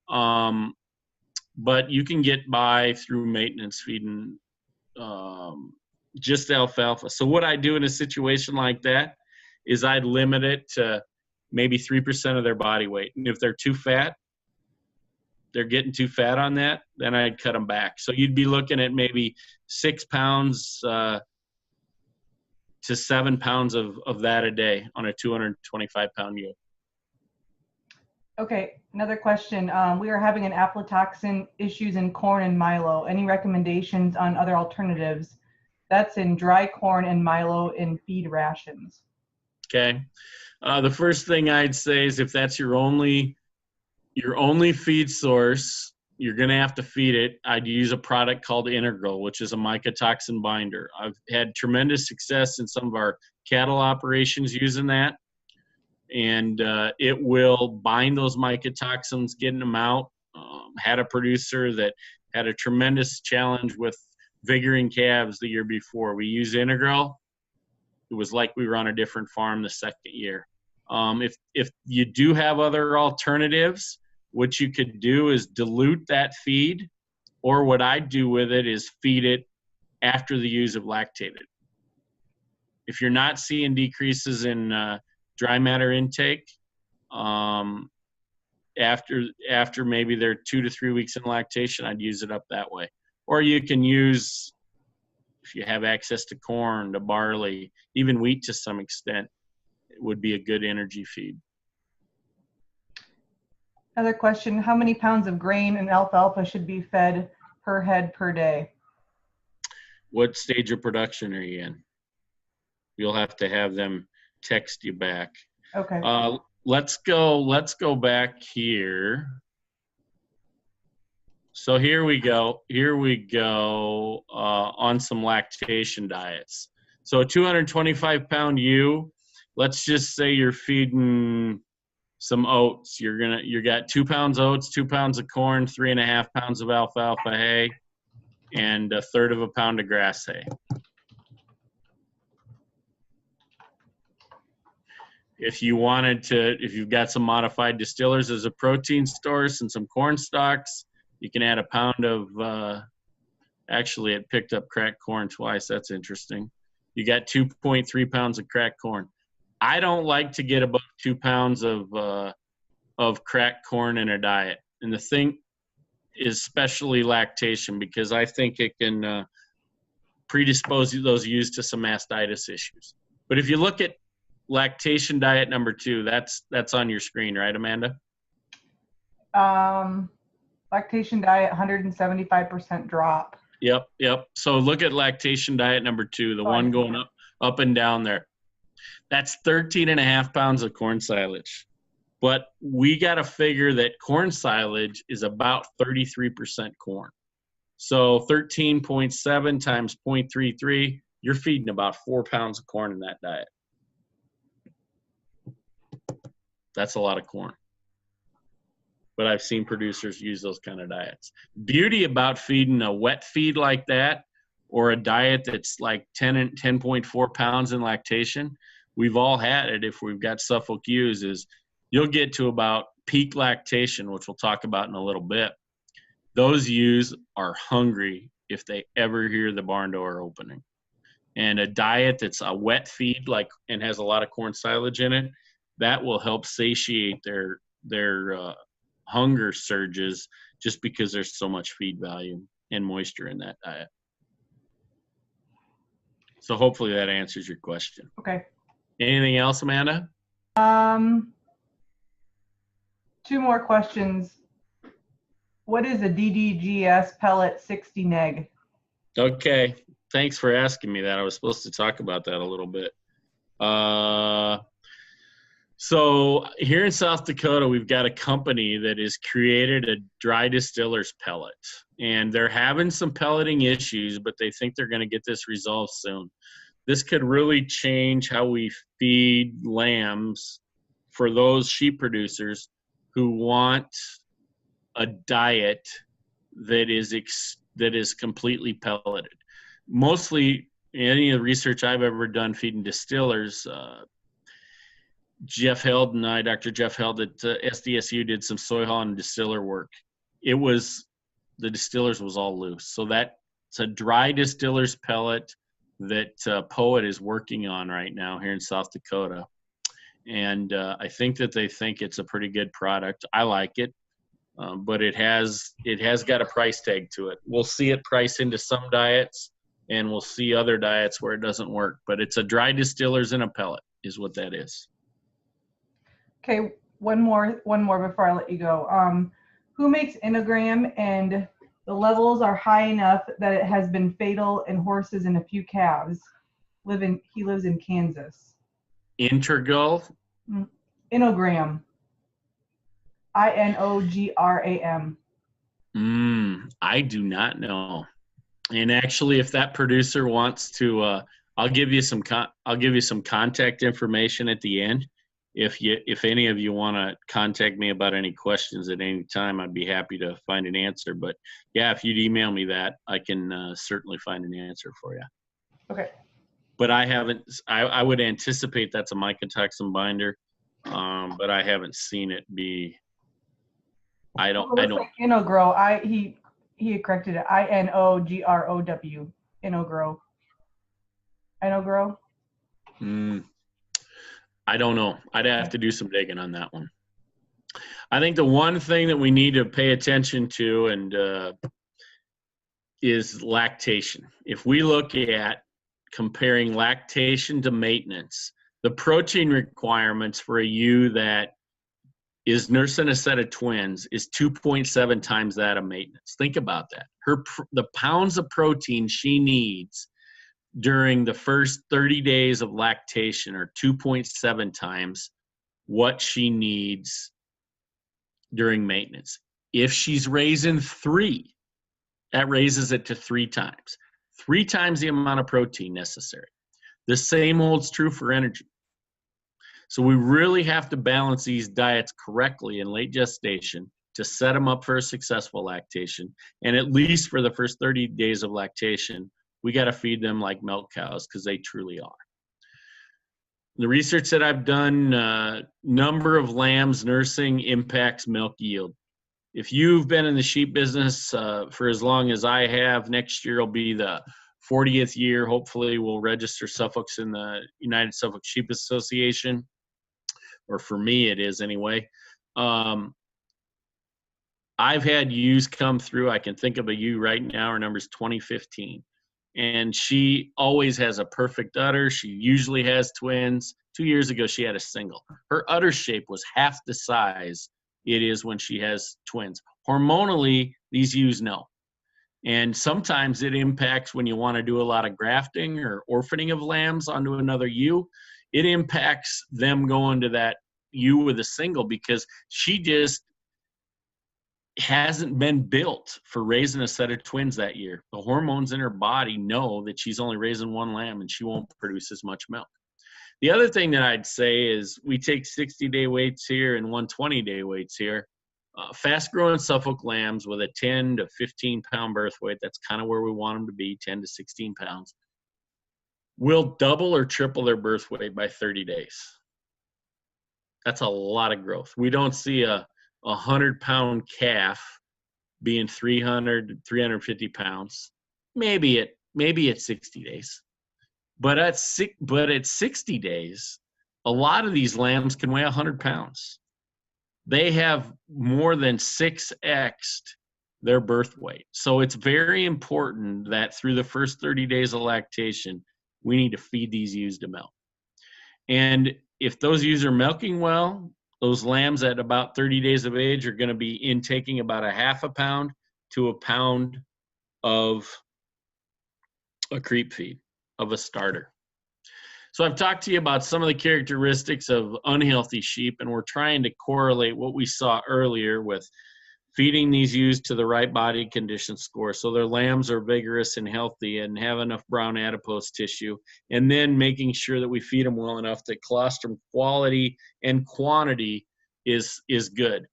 But you can get by through maintenance feeding just alfalfa. So what I do in a situation like that is I'd limit it to maybe 3% of their body weight. And if they're too fat, they're getting too fat on that, then I'd cut them back. So you'd be looking at maybe 6 pounds to 7 pounds of that a day on a 225-pound ewe. Okay, another question. We are having an aflatoxin issues in corn and milo. Any recommendations on other alternatives? That's in dry corn and milo in feed rations. Okay. The first thing I'd say is if that's your only feed source, you're going to have to feed it. I'd use a product called Integral, which is a mycotoxin binder. I've had tremendous success in some of our cattle operations using that. And it will bind those mycotoxins, getting them out. Had a producer that had a tremendous challenge with vigoring calves the year before. We used Integral. It was like we were on a different farm the second year. If you do have other alternatives, what you could do is dilute that feed, or what I do with it is feed it after the ewes have lactated. If you're not seeing decreases in dry matter intake, After maybe they're 2 to 3 weeks in lactation, I'd use it up that way. Or you can use, if you have access to corn, to barley, even wheat to some extent, it would be a good energy feed. Another question, how many pounds of grain and alfalfa should be fed per head per day? What stage of production are you in? You'll have to have them text you back. Okay. Let's go back here. So here we go on some lactation diets. So a 225 pound ewe, let's just say you're feeding some oats. You got 2 pounds oats, 2 pounds of corn, 3.5 pounds of alfalfa hay, and 1/3 of a pound of grass hay. If you've got some modified distillers as a protein source and some corn stalks, you can add a pound of, actually it picked up cracked corn twice. That's interesting. You got 2.3 pounds of cracked corn. I don't like to get above 2 pounds of cracked corn in a diet. And the thing is especially lactation, because I think it can predispose those ewes to some mastitis issues. But if you look at lactation diet number 2, that's on your screen, right, Amanda? Lactation diet, 175% drop. Yep. So look at lactation diet number 2, the one going up and down there. That's 13.5 pounds of corn silage. But we got to figure that corn silage is about 33% corn. So 13.7 times 0.33, you're feeding about 4 pounds of corn in that diet. That's a lot of corn. But I've seen producers use those kind of diets. Beauty about feeding a wet feed like that, or a diet that's like 10.4 pounds in lactation, we've all had it if we've got Suffolk ewes, is you'll get to about peak lactation, which we'll talk about in a little bit. Those ewes are hungry if they ever hear the barn door opening. And a diet that's a wet feed and has a lot of corn silage in it, that will help satiate their hunger surges, just because there's so much feed value and moisture in that diet. So hopefully that answers your question. Okay. Anything else, Amanda? 2 more questions. What is a DDGS pellet 60 neg? Okay. Thanks for asking me that. I was supposed to talk about that a little bit. So here in South Dakota, we've got a company that has created a dry distiller's pellet. And they're having some pelleting issues, but they think they're going to get this resolved soon. This could really change how we feed lambs for those sheep producers who want a diet that is completely pelleted. Mostly, any of the research I've ever done feeding distillers, Dr. Jeff Held at SDSU did some soy haul and distiller work. The distillers was all loose. So that's a dry distiller's pellet that Poet is working on right now here in South Dakota. And I think that they think it's a pretty good product. I like it, but it has got a price tag to it. We'll see it price into some diets, and we'll see other diets where it doesn't work. But it's a dry distillers in a pellet is what that is. Okay, one more before I let you go. Who makes Inogram, and the levels are high enough that it has been fatal in horses and a few calves? He lives in Kansas. Integral? Inogram. Inogram. I do not know. And actually, if that producer wants to, I'll give you some contact information at the end. If any of you want to contact me about any questions at any time, I'd be happy to find an answer. But yeah, if you'd email me that, I can certainly find an answer for you. Okay. But I would anticipate that's a mycotoxin binder, but I haven't seen it be. I don't. Like Inogrow. He corrected it. Inogrow. Inogrow. Inogrow. I don't know. I'd have to do some digging on that one. I think the one thing that we need to pay attention to and is lactation. If we look at comparing lactation to maintenance, the protein requirements for a ewe that is nursing a set of twins is 2.7 times that of maintenance. Think about that. The pounds of protein she needs during the first 30 days of lactation are 2.7 times what she needs during maintenance. If she's raising 3, that raises it to 3 times. 3 times the amount of protein necessary. The same holds true for energy. So we really have to balance these diets correctly in late gestation to set them up for a successful lactation. And at least for the first 30 days of lactation, we got to feed them like milk cows because they truly are. The research that I've done, number of lambs nursing impacts milk yield. If you've been in the sheep business for as long as I have, next year will be the 40th year. Hopefully we'll register Suffolk's in the United Suffolk Sheep Association, or for me it is anyway. I've had ewes come through. I can think of a ewe right now. Her number's 2015. And she always has a perfect udder. She usually has twins. 2 years ago, she had a single. Her udder shape was half the size it is when she has twins. Hormonally, these ewes know. And sometimes it impacts when you want to do a lot of grafting or orphaning of lambs onto another ewe. It impacts them going to that ewe with a single because she just hasn't been built for raising a set of twins that year. The hormones in her body know that she's only raising 1 lamb and she won't produce as much milk. The other thing that I'd say is we take 60-day weights here and 120-day weights here. Fast-growing Suffolk lambs with a 10 to 15-pound birth weight, that's kind of where we want them to be, 10 to 16 pounds, will double or triple their birth weight by 30 days. That's a lot of growth. We don't see a 100-pound calf being 300, 350 pounds, maybe at 60 days. But at 60 days, a lot of these lambs can weigh 100 pounds. They have more than 6x'd their birth weight. So it's very important that through the first 30 days of lactation, we need to feed these ewes to milk. And if those ewes are milking well, those lambs at about 30 days of age are going to be intaking about a half a pound to a pound of a creep feed, of a starter. So I've talked to you about some of the characteristics of unhealthy sheep, and we're trying to correlate what we saw earlier with feeding these ewes to the right body condition score so their lambs are vigorous and healthy and have enough brown adipose tissue, and then making sure that we feed them well enough that colostrum quality and quantity is good.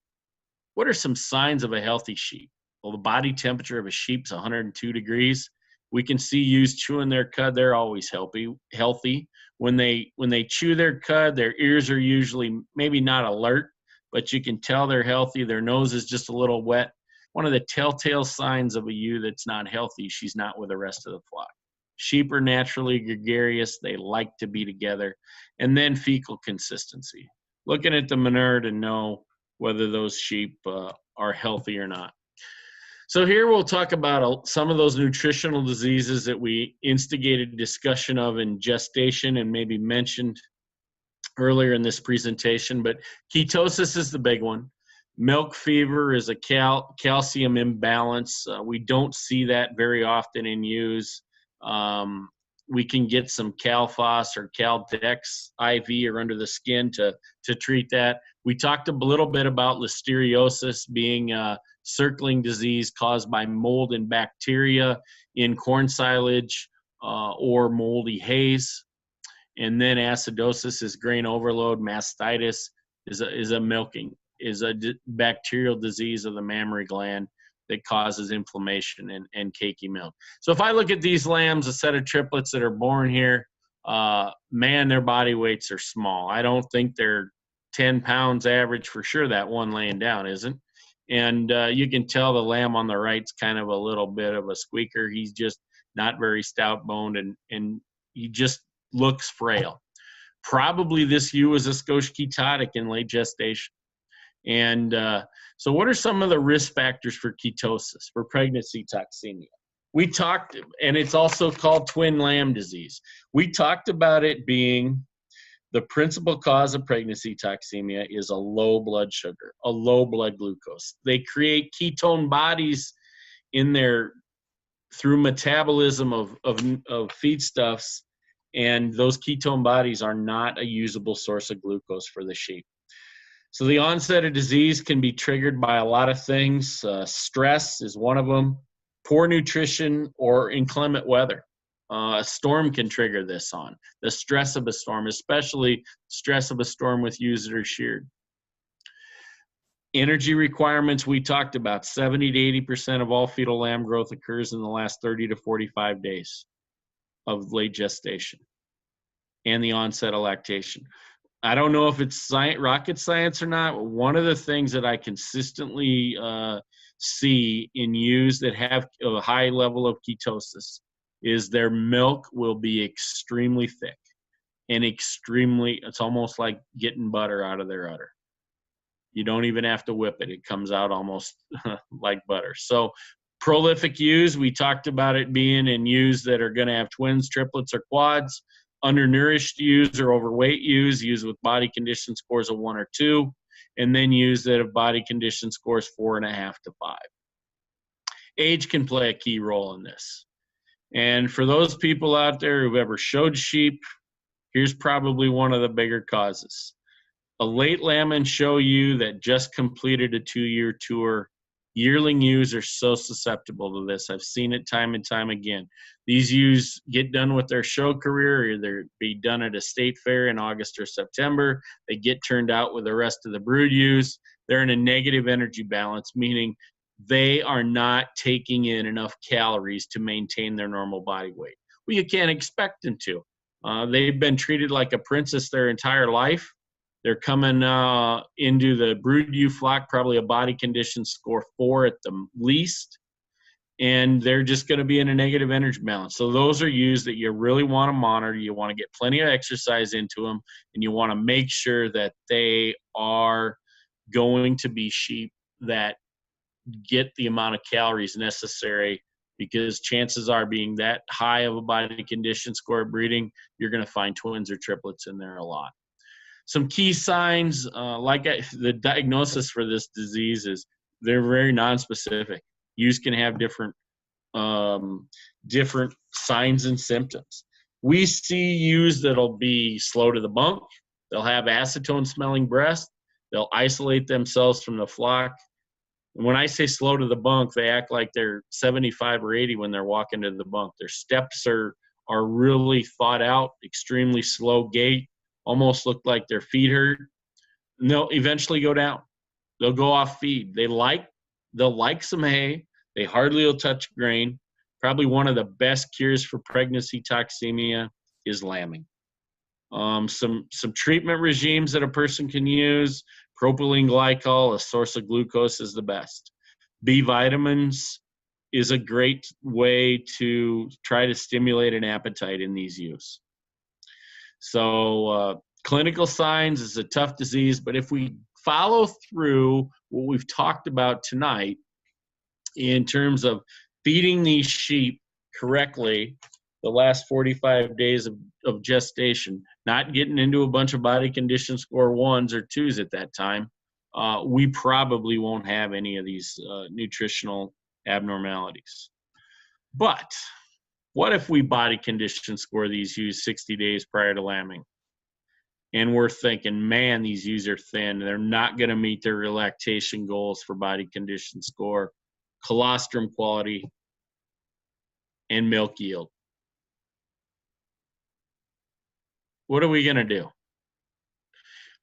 What are some signs of a healthy sheep? Well, the body temperature of a sheep is 102 degrees. We can see ewes chewing their cud. They're always healthy. When they chew their cud, their ears are usually maybe not alert, but you can tell they're healthy. Their nose is just a little wet. One of the telltale signs of a ewe that's not healthy, she's not with the rest of the flock. Sheep are naturally gregarious. They like to be together. And then fecal consistency. Looking at the manure to know whether those sheep are healthy or not. So here we'll talk about some of those nutritional diseases that we instigated discussion of in gestation and maybe mentioned earlier in this presentation, but ketosis is the big one. Milk fever is a calcium imbalance. We don't see that very often in ewes. We can get some Calphos or Caldex IV or under the skin to treat that. We talked a little bit about listeriosis being a circling disease caused by mold and bacteria in corn silage or moldy haze. And then acidosis is grain overload. Mastitis is a bacterial disease of the mammary gland that causes inflammation and cakey milk. So if I look at these lambs, a set of triplets that are born here, man, their body weights are small. I don't think they're 10 pounds average for sure. That one laying down isn't. And you can tell the lamb on the right's kind of a little bit of a squeaker. He's just not very stout boned and he just looks frail. Probably this ewe is a skosh ketotic in late gestation. And so what are some of the risk factors for ketosis, for pregnancy toxemia? We talked, and it's also called twin lamb disease. We talked about it being the principal cause of pregnancy toxemia is a low blood sugar, a low blood glucose. They create ketone bodies in their through metabolism of feedstuffs, and those ketone bodies are not a usable source of glucose for the sheep. So the onset of disease can be triggered by a lot of things. Stress is one of them, poor nutrition, or inclement weather. A storm can trigger this on. The stress of a storm, especially stress of a storm with ewes that are sheared. Energy requirements, we talked about 70 to 80% of all fetal lamb growth occurs in the last 30 to 45 days of late gestation and the onset of lactation. I don't know if it's rocket science or not. One of the things that I consistently see in ewes that have a high level of ketosis is their milk will be extremely thick and it's almost like getting butter out of their udder. You don't even have to whip it. It comes out almost like butter. So prolific ewes, we talked about it being in ewes that are going to have twins, triplets, or quads. Undernourished ewes or overweight ewes with body condition scores of 1 or 2, and then ewes that have body condition scores 4.5 to 5. Age can play a key role in this. And for those people out there who've ever showed sheep, here's probably one of the bigger causes. A late lamb show ewe that just completed a 2-year tour. Yearling ewes are so susceptible to this. I've seen it time and time again. These ewes get done with their show career, either be done at a state fair in August or September. They get turned out with the rest of the brood ewes. They're in a negative energy balance, meaning they are not taking in enough calories to maintain their normal body weight. Well, you can't expect them to. They've been treated like a princess their entire life. They're coming into the brood ewe flock, probably a body condition score 4 at the least, and they're just going to be in a negative energy balance. So those are ewes that you really want to monitor. You want to get plenty of exercise into them, and you want to make sure that they are going to be sheep that get the amount of calories necessary, because chances are, being that high of a body condition score breeding, you're going to find twins or triplets in there a lot. Some key signs, the diagnosis for this disease is they're very nonspecific. Ewes can have different signs and symptoms. We see ewes that'll be slow to the bunk. They'll have acetone-smelling breath. They'll isolate themselves from the flock. And when I say slow to the bunk, they act like they're 75 or 80 when they're walking to the bunk. Their steps are really thought out, extremely slow gait. Almost look like their feet hurt. And they'll eventually go down. They'll go off feed. They'll like some hay. They hardly will touch grain. Probably one of the best cures for pregnancy toxemia is lambing. Some treatment regimes that a person can use. Propylene glycol, a source of glucose, is the best. B vitamins is a great way to try to stimulate an appetite in these ewes. So clinical signs is a tough disease, but if we follow through what we've talked about tonight in terms of feeding these sheep correctly the last 45 days of gestation, not getting into a bunch of body condition score 1s or 2s at that time, we probably won't have any of these nutritional abnormalities. But what if we body condition score these ewes 60 days prior to lambing? And we're thinking, man, these ewes are thin. They're not going to meet their lactation goals for body condition score, colostrum quality, and milk yield. What are we going to do?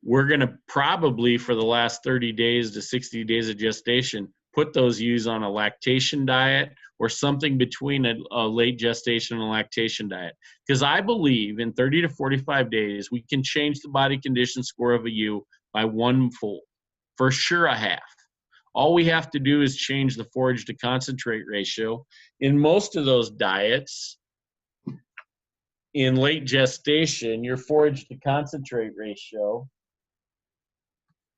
We're going to probably, for the last 30 days to 60 days of gestation, put those ewes on a lactation diet or something between a late gestation and a lactation diet. Because I believe in 30 to 45 days, we can change the body condition score of a ewe by 1-fold, for sure a half. All we have to do is change the forage to concentrate ratio. In most of those diets, in late gestation, your forage to concentrate ratio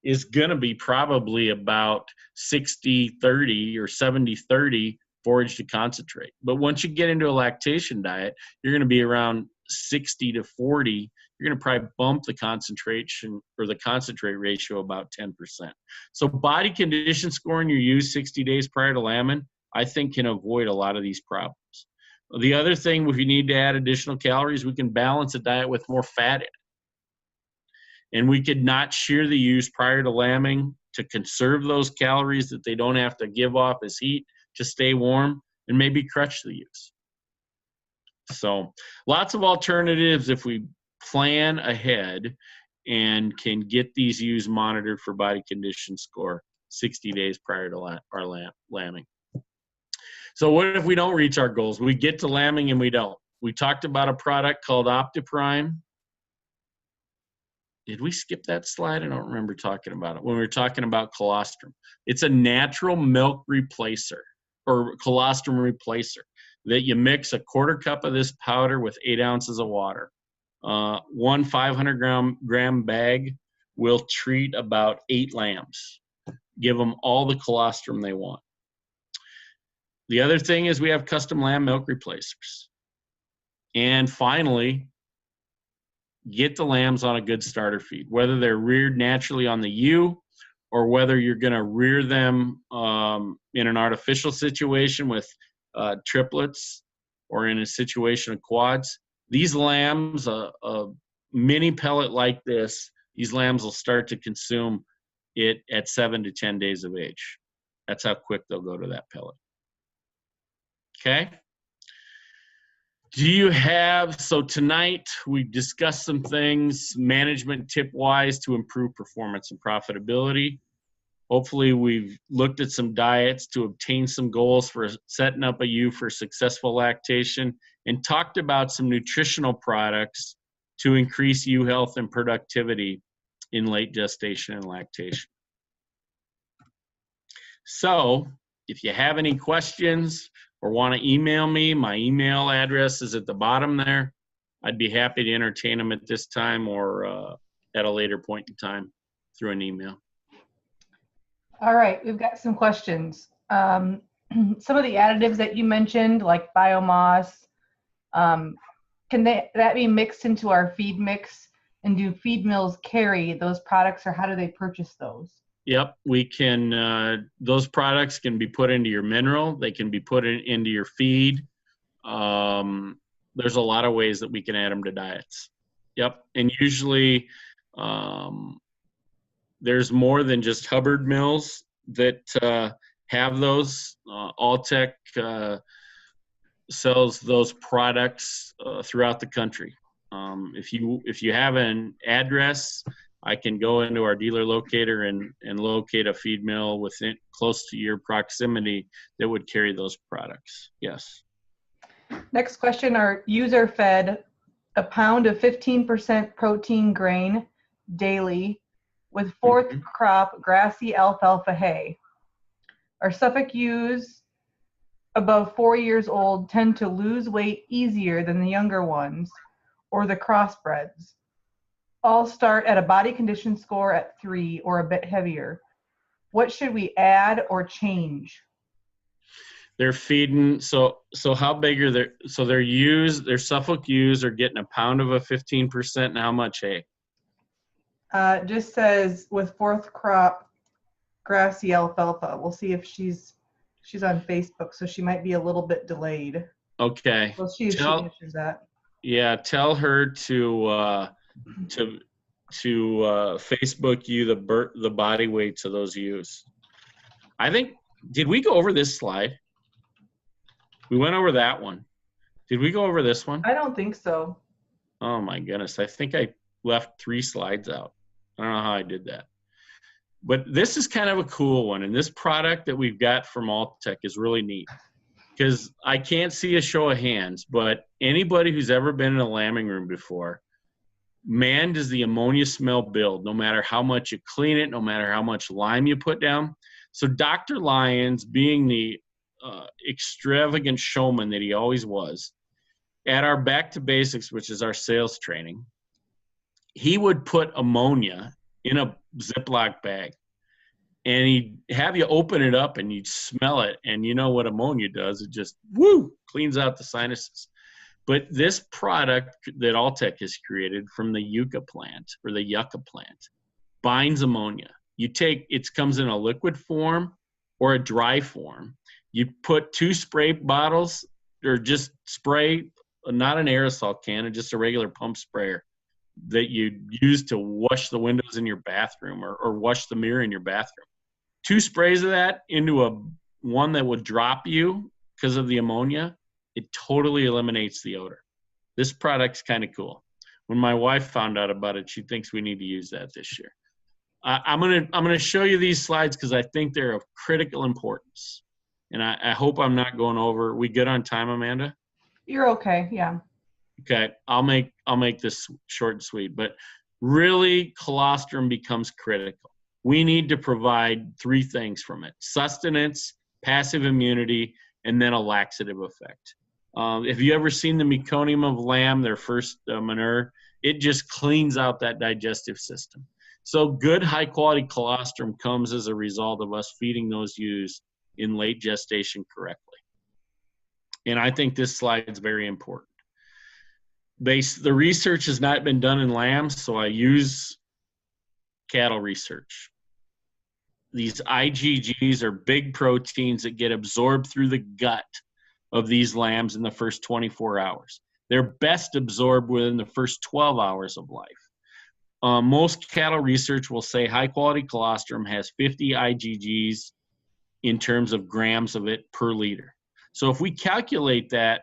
is going to be probably about 60-30 or 70-30 forage to concentrate. But once you get into a lactation diet, you're going to be around 60-40. You're going to probably bump the concentration or the concentrate ratio about 10%. So body condition scoring you use 60 days prior to lambing, I think can avoid a lot of these problems. The other thing, if you need to add additional calories, we can balance a diet with more fat in it. And we could not shear the ewes prior to lambing to conserve those calories that they don't have to give off as heat to stay warm, and maybe crutch the ewes. So lots of alternatives if we plan ahead and can get these ewes monitored for body condition score 60 days prior to our lambing. So what if we don't reach our goals? We get to lambing and we don't. We talked about a product called OptiPrime. Did we skip that slide? I don't remember talking about it when we were talking about colostrum. It's a natural milk replacer or colostrum replacer that you mix a quarter cup of this powder with 8 ounces of water. One 500-gram bag will treat about 8 lambs. Give them all the colostrum they want. The other thing is we have custom lamb milk replacers. And finally, get the lambs on a good starter feed, whether they're reared naturally on the ewe or whether you're going to rear them in an artificial situation with triplets or in a situation of quads. These lambs, a mini pellet like this, these lambs will start to consume it at 7 to 10 days of age. That's how quick they'll go to that pellet. Okay? So tonight we discussed some things management tip-wise to improve performance and profitability. Hopefully we've looked at some diets to obtain some goals for setting up a ewe for successful lactation and talked about some nutritional products to increase ewe health and productivity in late gestation and lactation. So if you have any questions or want to email me, my email address is at the bottom there. I'd be happy to entertain them at this time or at a later point in time through an email. All right, we've got some questions. Some of the additives that you mentioned, like biomass, can that be mixed into our feed mix? And do feed mills carry those products, or how do they purchase those? Yep, we can, those products can be put into your mineral. They can be put into your feed. There's a lot of ways that we can add them to diets. Yep, and usually there's more than just Hubbard mills that have those. Alltech sells those products throughout the country. If you have an address, I can go into our dealer locator and locate a feed mill within close to your proximity that would carry those products. Yes. Next question, our user fed a pound of 15% protein grain daily with fourth crop grassy alfalfa hay. Our Suffolk ewes above 4 years old tend to lose weight easier than the younger ones or the crossbreds. All start at a body condition score at 3 or a bit heavier. What should we add or change? They're feeding, so how big are their, so their Suffolk ewes are getting a pound of a 15% and how much hay? It just says with fourth crop grassy alfalfa. We'll see if she's on Facebook, so she might be a little bit delayed. Okay. We'll see if she answers that. Yeah, tell her to Facebook you the body weights of those ewes. I think, did we go over this slide? We went over that one. Did we go over this one? I don't think so. Oh my goodness, I think I left 3 slides out. I don't know how I did that. But this is kind of a cool one, and this product that we've got from Alltech is really neat. Because I can't see a show of hands, but anybody who's ever been in a lambing room before, man, does the ammonia smell build, no matter how much you clean it, no matter how much lime you put down. So Dr. Lyons, being the extravagant showman that he always was, at our Back to Basics, which is our sales training, he would put ammonia in a Ziploc bag. And he'd have you open it up and you'd smell it. And you know what ammonia does? It just, cleans out the sinuses. But this product that Alltech has created from the yucca plant or the yucca plant binds ammonia. It comes in a liquid form or a dry form. You put 2 spray bottles or just spray, not an aerosol can, just a regular pump sprayer that you use to wash the windows in your bathroom or wash the mirror in your bathroom. 2 sprays of that into one that would drop you because of the ammonia, it totally eliminates the odor. This product's kind of cool. When my wife found out about it, she thinks we need to use that this year. I'm gonna show you these slides because I think they're of critical importance, and I hope I'm not going over. We good on time, Amanda? You're okay. Yeah. Okay, I'll make this short and sweet. But really, colostrum becomes critical. We need to provide 3 things from it: sustenance, passive immunity, and then a laxative effect. If you ever seen the meconium of lamb, their first manure, it just cleans out that digestive system. So good high-quality colostrum comes as a result of us feeding those ewes in late gestation correctly. And I think this slide is very important. The research has not been done in lambs, so I use cattle research. These IgGs are big proteins that get absorbed through the gut of these lambs in the first 24 hours. They're best absorbed within the first 12 hours of life. Most cattle research will say high-quality colostrum has 50 IgGs in terms of grams of it per liter. So if we calculate that,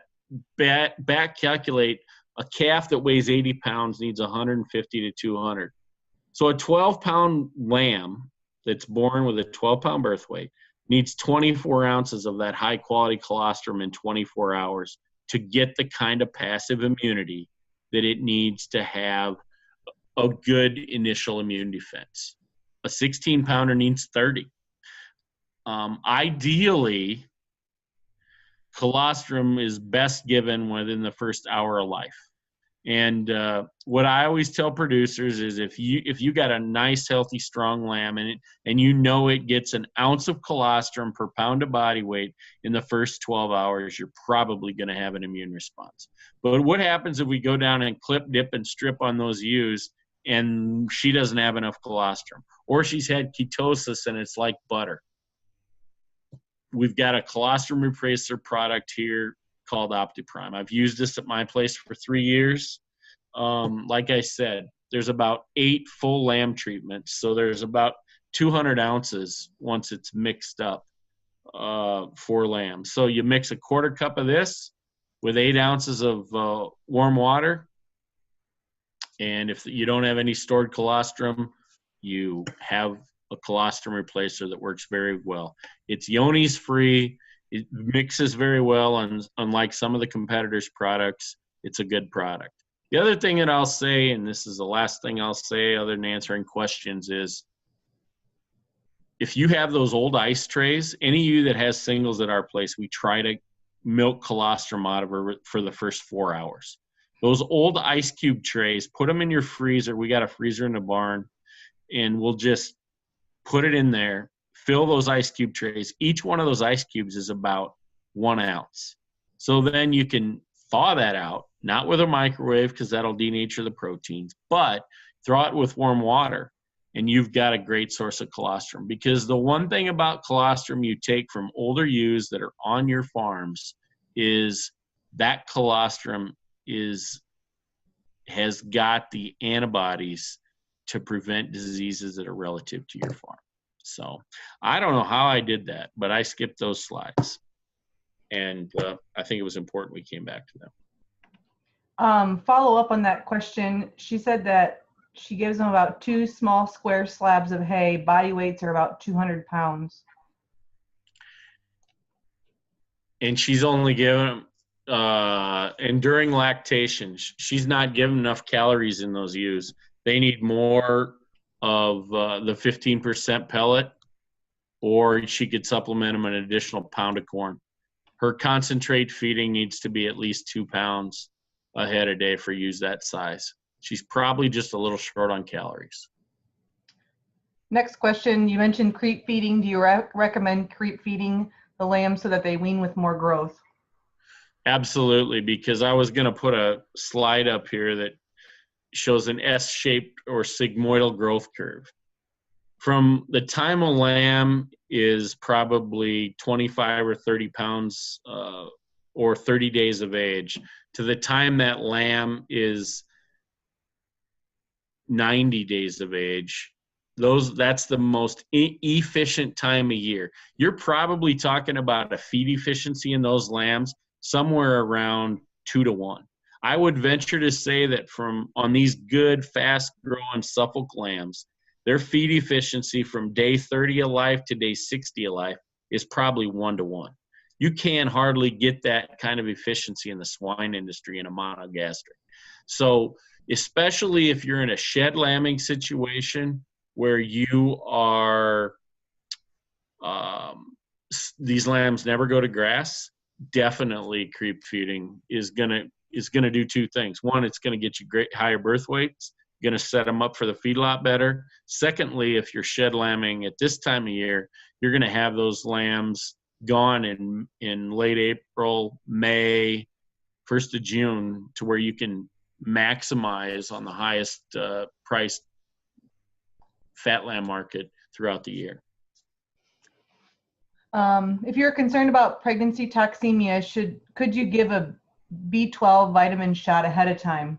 back calculate a calf that weighs 80 pounds needs 150 to 200. So a 12-pound lamb that's born with a 12-pound birth weight needs 24 ounces of that high-quality colostrum in 24 hours to get the kind of passive immunity that it needs to have a good initial immune defense. A 16-pounder needs 30. Ideally, colostrum is best given within the first hour of life. And what I always tell producers is if you got a nice, healthy, strong lamb and you know it gets an ounce of colostrum per pound of body weight in the first 12 hours, you're probably going to have an immune response. But what happens if we go down and clip, dip, and strip on those ewes and she doesn't have enough colostrum? Or she's had ketosis and it's like butter. We've got a colostrum replacer product here called OptiPrime. I've used this at my place for 3 years. Like I said, there's about 8 full lamb treatments. So there's about 200 ounces once it's mixed up for lamb. So you mix a 1/4 cup of this with 8 ounces of warm water. And if you don't have any stored colostrum, you have a colostrum replacer that works very well. It's Yoni's free. It mixes very well, and unlike some of the competitors' products, it's a good product. The other thing that I'll say, and this is the last thing I'll say other than answering questions, is if you have those old ice trays, any of you that has singles at our place, we try to milk colostrum out of her for the first 4 hours. Those old ice cube trays, put them in your freezer. We got a freezer in the barn, and we'll just put it in there, fill those ice cube trays. Each one of those ice cubes is about 1 ounce. So then you can thaw that out, not with a microwave because that'll denature the proteins, but thaw it with warm water, and you've got a great source of colostrum. Because the one thing about colostrum you take from older ewes that are on your farms is that colostrum has got the antibodies to prevent diseases that are relative to your farm. So I don't know how I did that, but I skipped those slides. And I think it was important we came back to them. Follow up on that question. She said that she gives them about 2 small square slabs of hay. Body weights are about 200 pounds. And she's only given them, and during lactation, she's not given enough calories in those ewes. They need more of the 15% pellet, or she could supplement them an additional pound of corn. Her concentrate feeding needs to be at least 2 pounds a head a day for ewes that size. She's probably just a little short on calories. Next question, you mentioned creep feeding. Do you recommend creep feeding the lambs so that they wean with more growth? Absolutely, because I was going to put a slide up here that shows an S-shaped or sigmoidal growth curve. From the time a lamb is probably 25 or 30 pounds or 30 days of age to the time that lamb is 90 days of age, that's the most efficient time of year. You're probably talking about a feed efficiency in those lambs somewhere around 2-to-1. I would venture to say that on these good, fast-growing Suffolk lambs, their feed efficiency from day 30 of life to day 60 of life is probably 1-to-1. You can hardly get that kind of efficiency in the swine industry in a monogastric. So especially if you're in a shed lambing situation where you are, these lambs never go to grass, definitely creep feeding is gonna do two things. One, it's gonna get you great higher birth weights, gonna set them up for the feedlot better. Secondly, if you're shed lambing at this time of year, you're gonna have those lambs gone in late April, May, 1st of June, to where you can maximize on the highest priced fat lamb market throughout the year. If you're concerned about pregnancy toxemia, could you give a B12 vitamin shot ahead of time?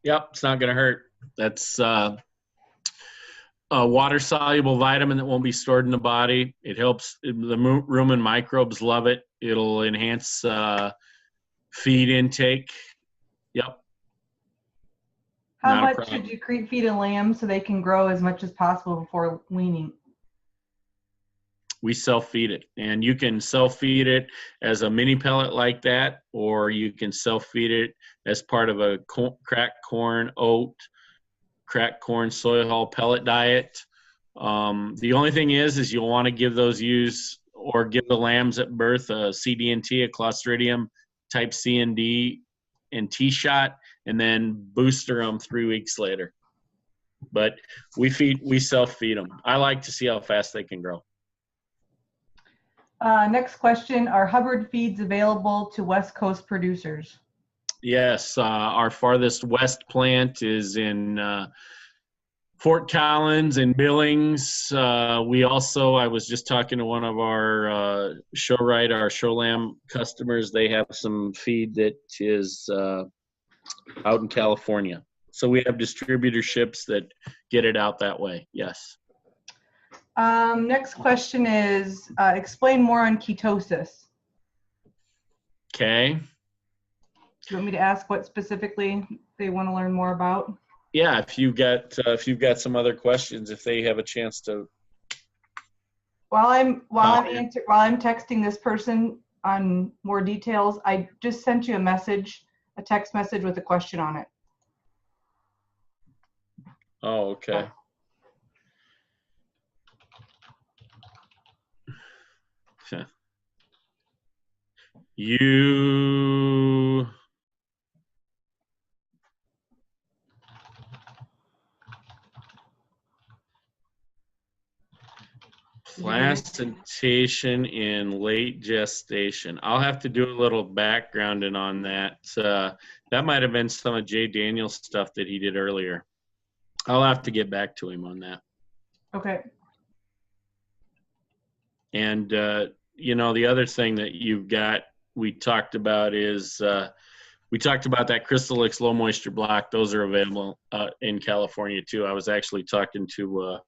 Yep, it's not going to hurt. That's a water-soluble vitamin that won't be stored in the body. It helps. The rumen microbes love it. It'll enhance feed intake. Yep. How much should you creep feed a lamb so they can grow as much as possible before weaning? We self-feed it, and you can self-feed it as a mini pellet like that, or you can self-feed it as part of a cracked corn, oat, cracked corn, soy hull pellet diet. The only thing is you'll want to give the lambs at birth a CDNT, a Clostridium type C and D and T shot, and then booster them 3 weeks later. But we self-feed them. I like to see how fast they can grow. Next question, are Hubbard feeds available to West Coast producers? Yes, our farthest west plant is in Fort Collins and Billings. I was just talking to one of our our show lamb customers. They have some feed that is out in California. So we have distributorships that get it out that way, yes. Next question is, explain more on ketosis. Okay. Do you want me to ask what specifically they want to learn more about? Yeah, if you've got some other questions, if they have a chance to. While I'm texting this person on more details, I just sent you a text message with a question on it. Oh, okay. You placentation in late gestation. I'll have to do a little backgrounding on that. That might have been some of Jay Daniels' stuff that he did earlier. I'll have to get back to him on that. Okay. And the other thing that we talked about is we talked about that Crystalix low moisture block. Those are available in California too. I was actually talking to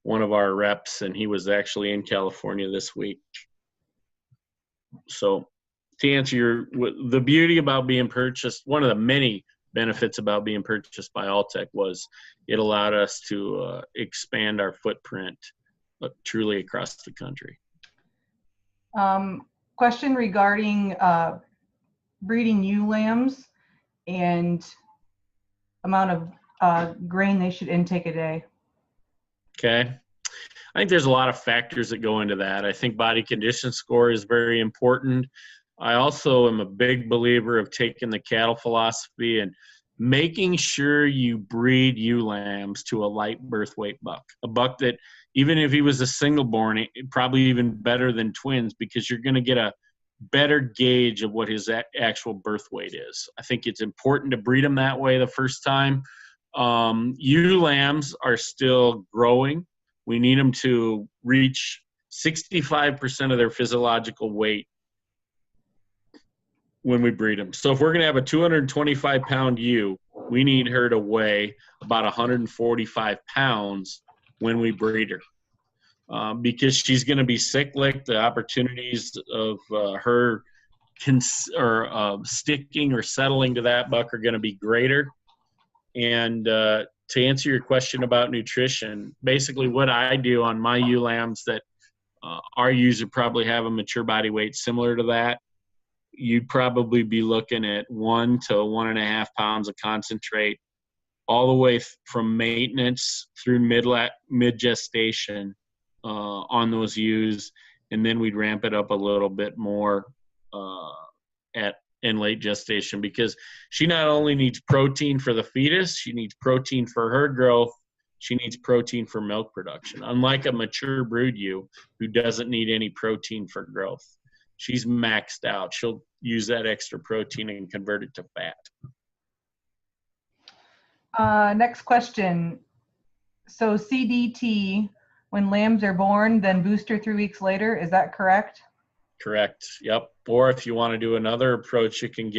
one of our reps, and he was actually in California this week. So to answer the beauty about being purchased, one of the many benefits about being purchased by Alltech was it allowed us to expand our footprint truly across the country. Question regarding breeding ewe lambs and amount of grain they should intake a day. Okay. I think there's a lot of factors that go into that. I think body condition score is very important. I also am a big believer of taking the cattle philosophy and making sure you breed ewe lambs to a light birth weight buck, a buck that even if he was a single born, probably even better than twins, because you're going to get a better gauge of what his actual birth weight is. I think it's important to breed them that way the first time. Ewe lambs are still growing. We need them to reach 65% of their physiological weight when we breed them. So if we're going to have a 225-pound ewe, we need her to weigh about 145 pounds when we breed her, because she's going to be sick-licked. The opportunities of her sticking or settling to that buck are going to be greater. And to answer your question about nutrition, basically what I do on my ewe lambs that our ewes would probably have a mature body weight similar to that, you'd probably be looking at 1 to 1.5 pounds of concentrate all the way from maintenance through mid gestation on those ewes, and then we'd ramp it up a little bit more in late gestation, because she not only needs protein for the fetus, she needs protein for her growth, she needs protein for milk production. Unlike a mature brood ewe who doesn't need any protein for growth. She's maxed out. She'll use that extra protein and convert it to fat. Next question. So CDT, when lambs are born, then booster 3 weeks later, is that correct? Correct. Yep. Or if you want to do another approach, you can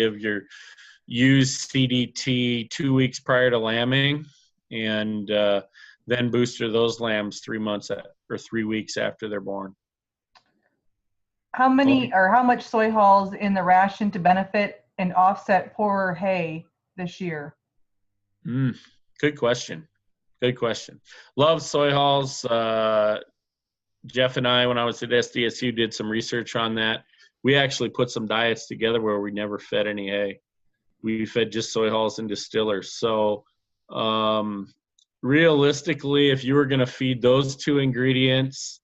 use CDT 2 weeks prior to lambing, and then booster those lambs 3 weeks after they're born. How much soy hulls in the ration to benefit and offset poorer hay this year? Good question. Love soy hulls. Jeff and I, when I was at SDSU, did some research on that. We actually put some diets together where we never fed any hay. We fed just soy hulls and distillers. So realistically, if you were going to feed those two ingredients,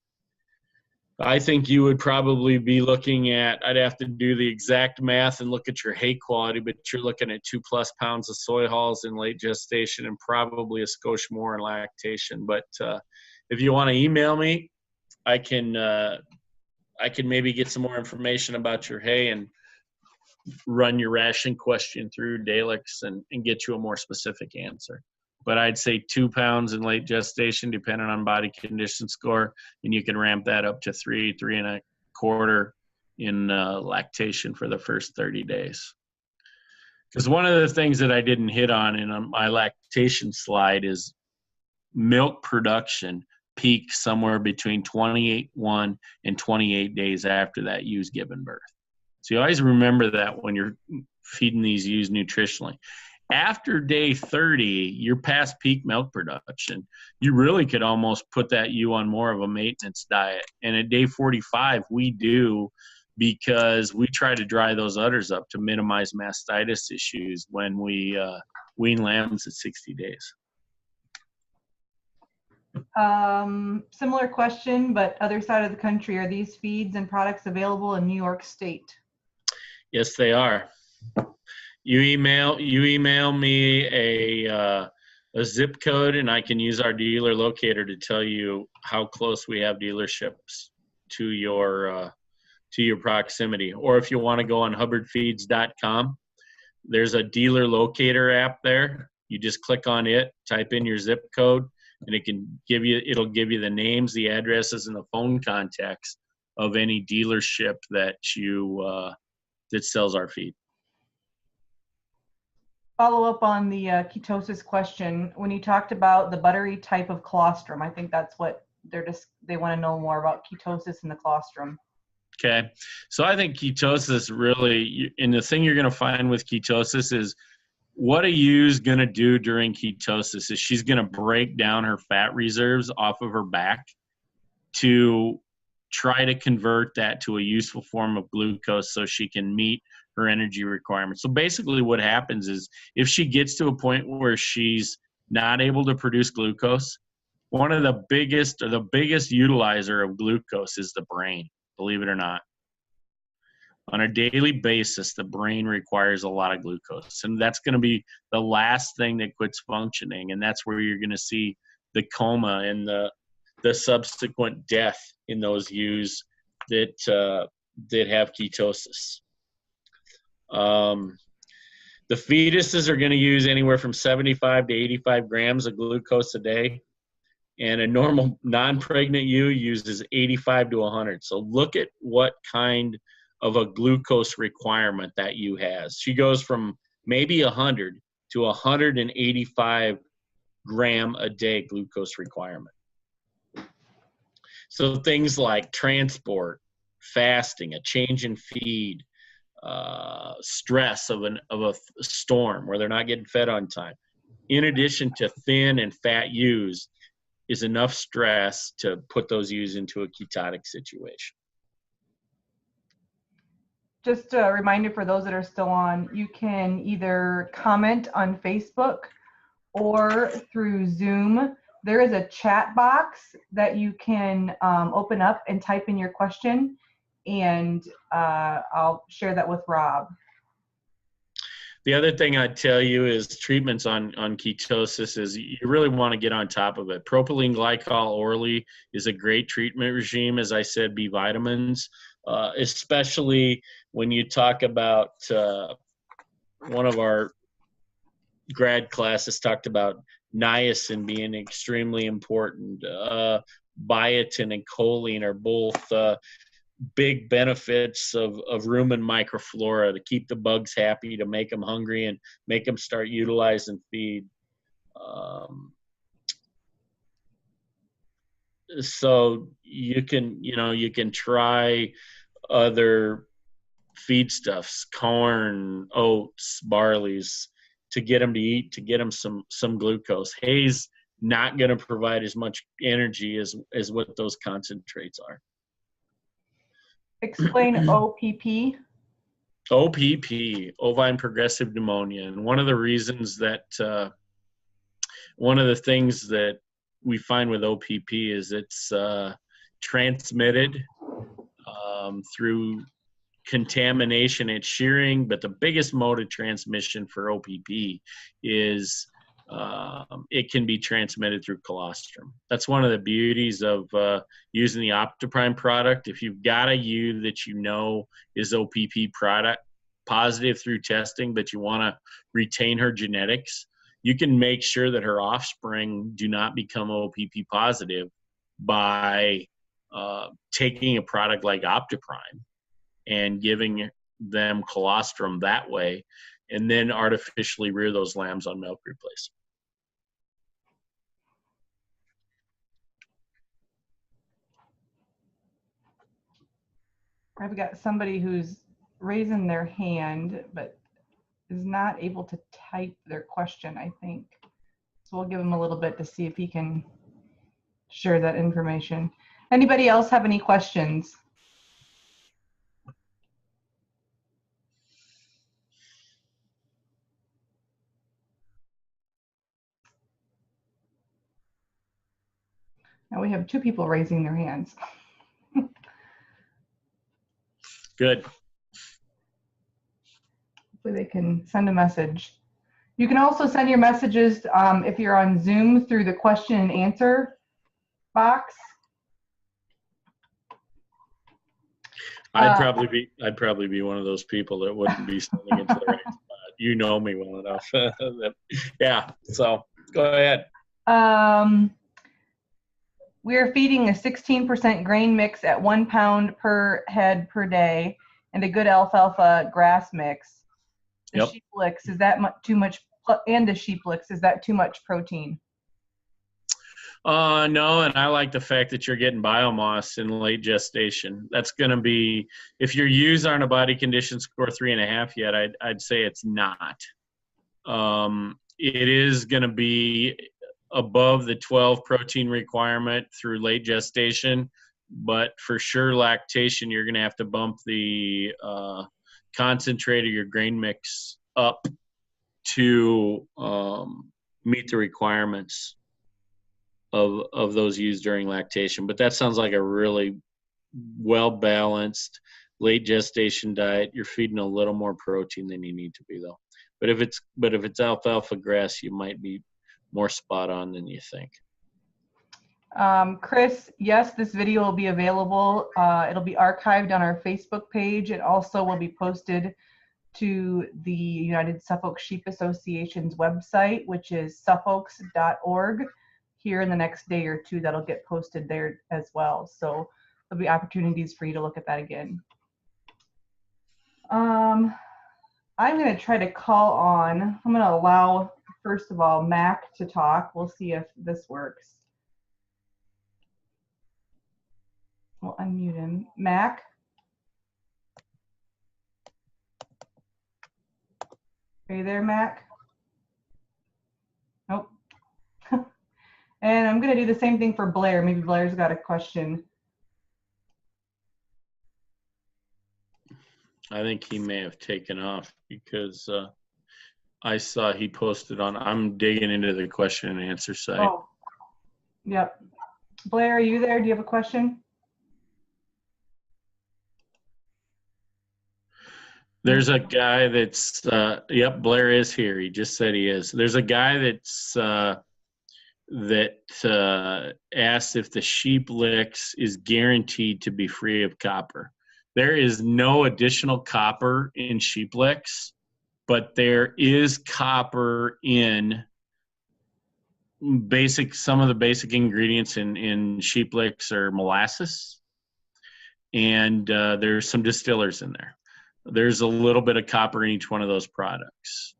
I think you would probably be looking at, I'd have to do the exact math and look at your hay quality, but you're looking at 2+ pounds of soy hulls in late gestation and probably a skosh more in lactation. But if you want to email me, I can maybe get some more information about your hay and run your ration question through Dalix and get you a more specific answer. But I'd say 2 pounds in late gestation, depending on body condition score, and you can ramp that up to 3.25 in lactation for the first 30 days. Because one of the things that I didn't hit on in my lactation slide is milk production peaks somewhere between 28 and 28 days after that ewe's given birth. So you always remember that when you're feeding these ewes nutritionally. After day 30, you're past peak milk production. You really could almost put that ewe on more of a maintenance diet. And at day 45, we do, because we try to dry those udders up to minimize mastitis issues when we wean lambs at 60 days. Similar question, but other side of the country. Are these feeds and products available in New York State? Yes, they are. You email me a zip code, and I can use our dealer locator to tell you how close we have dealerships to your proximity. Or if you want to go on hubbardfeeds.com, there's a dealer locator app there. You just click on it, type in your zip code, and it'll give you the names, the addresses, and the phone contacts of any dealership that that sells our feed. Follow up on the ketosis question. When you talked about the buttery type of colostrum, I think that's what they want to know more about ketosis in the colostrum. Okay. So I think ketosis really, and the thing you're going to find with ketosis is what a ewe's going to do during ketosis is she's going to break down her fat reserves off of her back to try to convert that to a useful form of glucose so she can meet her energy requirements. So basically what happens is if she gets to a point where she's not able to produce glucose, one of the biggest utilizer of glucose is the brain, believe it or not. On a daily basis, the brain requires a lot of glucose, and that's going to be the last thing that quits functioning, and that's where you're going to see the coma and the subsequent death in those ewes that have ketosis. The fetuses are going to use anywhere from 75 to 85 grams of glucose a day, and a normal non-pregnant ewe uses 85 to 100. So look at what kind of a glucose requirement that ewe has. She goes from maybe 100 to 185 gram a day glucose requirement. So things like transport, fasting, a change in feed, stress of a storm where they're not getting fed on time, in addition to thin and fat ewes, is enough stress to put those ewes into a ketotic situation. Just a reminder for those that are still on, you can either comment on Facebook or through Zoom. There is a chat box that you can open up and type in your question, and I'll share that with Rob. The other thing I'd tell you is treatments on ketosis is you really want to get on top of it. Propylene glycol orally is a great treatment regime. As I said, B vitamins, especially when you talk about one of our grad classes talked about niacin being extremely important. Biotin and choline are both big benefits of rumen microflora to keep the bugs happy, to make them hungry and make them start utilizing feed. So you can try other feedstuffs, corn, oats, barleys, to get them to eat, to get them some glucose. Hay's not going to provide as much energy as what those concentrates are. Explain OPP. OPP, ovine progressive pneumonia. And one of the reasons that, one of the things that we find with OPP is it's transmitted through contamination and shearing, but the biggest mode of transmission for OPP is it can be transmitted through colostrum. That's one of the beauties of using the OptiPrime product. If you've got a ewe that you know is OPP product positive through testing, but you want to retain her genetics, you can make sure that her offspring do not become OPP positive by taking a product like OptiPrime and giving them colostrum that way, and then artificially rear those lambs on milk replacement. I've got somebody who's raising their hand, but is not able to type their question, I think. So we'll give him a little bit to see if he can share that information. Anybody else have any questions? Now we have two people raising their hands. Good. Hopefully they can send a message. You can also send your messages if you're on Zoom through the question and answer box. I'd probably be one of those people that wouldn't be sending it to the right spot. You know me well enough. Yeah. So go ahead. We're feeding a 16% grain mix at 1 pound per head per day, and a good alfalfa grass mix. The Yep. sheep licks, is that too much? And the sheep licks, is that too much protein? No, and I like the fact that you're getting biomass in late gestation. That's going to be, if your ewes aren't a body condition score 3.5 yet, I'd say it's not. It is going to be above the 12 protein requirement through late gestation, but for sure lactation, you're going to have to bump the concentrate of your grain mix up to meet the requirements of those used during lactation. But that sounds like a really well-balanced, late gestation diet, you're feeding a little more protein than you need to be, though. But if it's alfalfa grass, you might be more spot on than you think. Chris, yes, this video will be available. It'll be archived on our Facebook page. It also will be posted to the United Suffolk Sheep Association's website, which is suffolks.org. Here in the next day or two, that'll get posted there as well. So there'll be opportunities for you to look at that again. I'm going to try to call on, I'm going to allow, first of all, Mac to talk. We'll see if this works. We'll unmute him. Mac? Are you there, Mac? Nope. And I'm going to do the same thing for Blair. Maybe Blair's got a question. I think he may have taken off because I saw he posted on, I'm digging into the question and answer site. Oh, yep. Blair, are you there? Do you have a question? There's a guy that's, yep, Blair is here. He just said he is. There's a guy that's, asked if the sheep licks is guaranteed to be free of copper. There is no additional copper in sheep licks, but there is copper in some of the basic ingredients in sheep licks are molasses, and there's some distillers in there. There's a little bit of copper in each one of those products.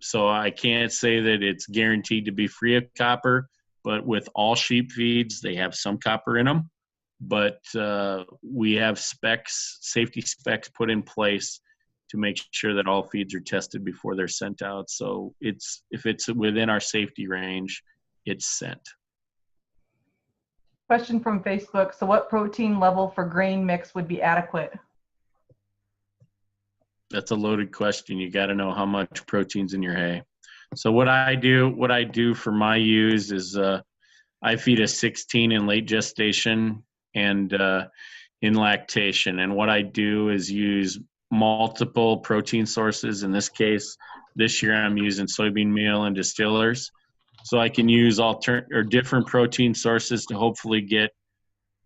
So I can't say that it's guaranteed to be free of copper, but with all sheep feeds, they have some copper in them. But we have safety specs put in place to make sure that all feeds are tested before they're sent out. So if it's within our safety range, it's sent. Question from Facebook. So what protein level for grain mix would be adequate? That's a loaded question. You got to know how much protein's in your hay. So what I do for my ewes is I feed a 16 in late gestation and in lactation. And what I do is use multiple protein sources. In this case, this year I'm using soybean meal and distillers. So I can use different protein sources to hopefully get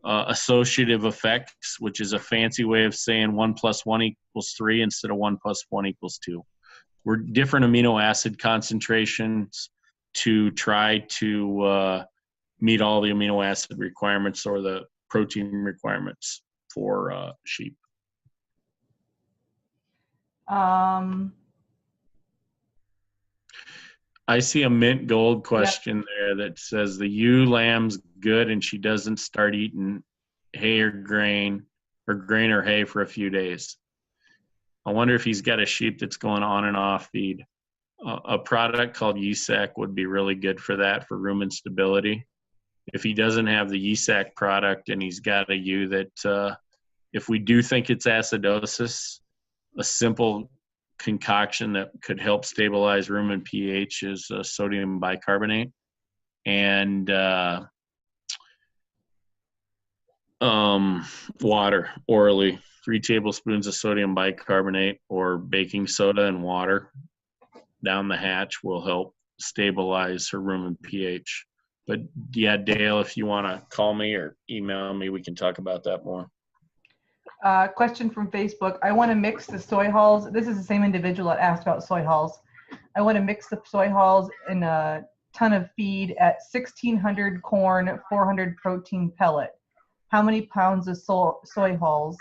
associative effects, which is a fancy way of saying 1 + 1 = 3 instead of 1 + 1 = 2. We're different amino acid concentrations to try to meet all the amino acid requirements or the protein requirements for sheep. I see a mint gold question there that says the ewe lamb's good and she doesn't start eating hay or grain or hay for a few days. I wonder if he's got a sheep that's going on and off feed. A product called YSAC would be really good for that, for rumen stability. If he doesn't have the YSAC product and he's got a ewe that, if we do think it's acidosis, a simple concoction that could help stabilize rumen pH is sodium bicarbonate and water orally. 3 tablespoons of sodium bicarbonate or baking soda and water down the hatch will help stabilize her rumen pH. But yeah, Dale, if you want to call me or email me, we can talk about that more. Question from Facebook. I want to mix the soy hulls. This is the same individual that asked about soy hulls. I want to mix the soy hulls in a ton of feed at 1,600 corn, 400 protein pellet. How many pounds of soy hulls?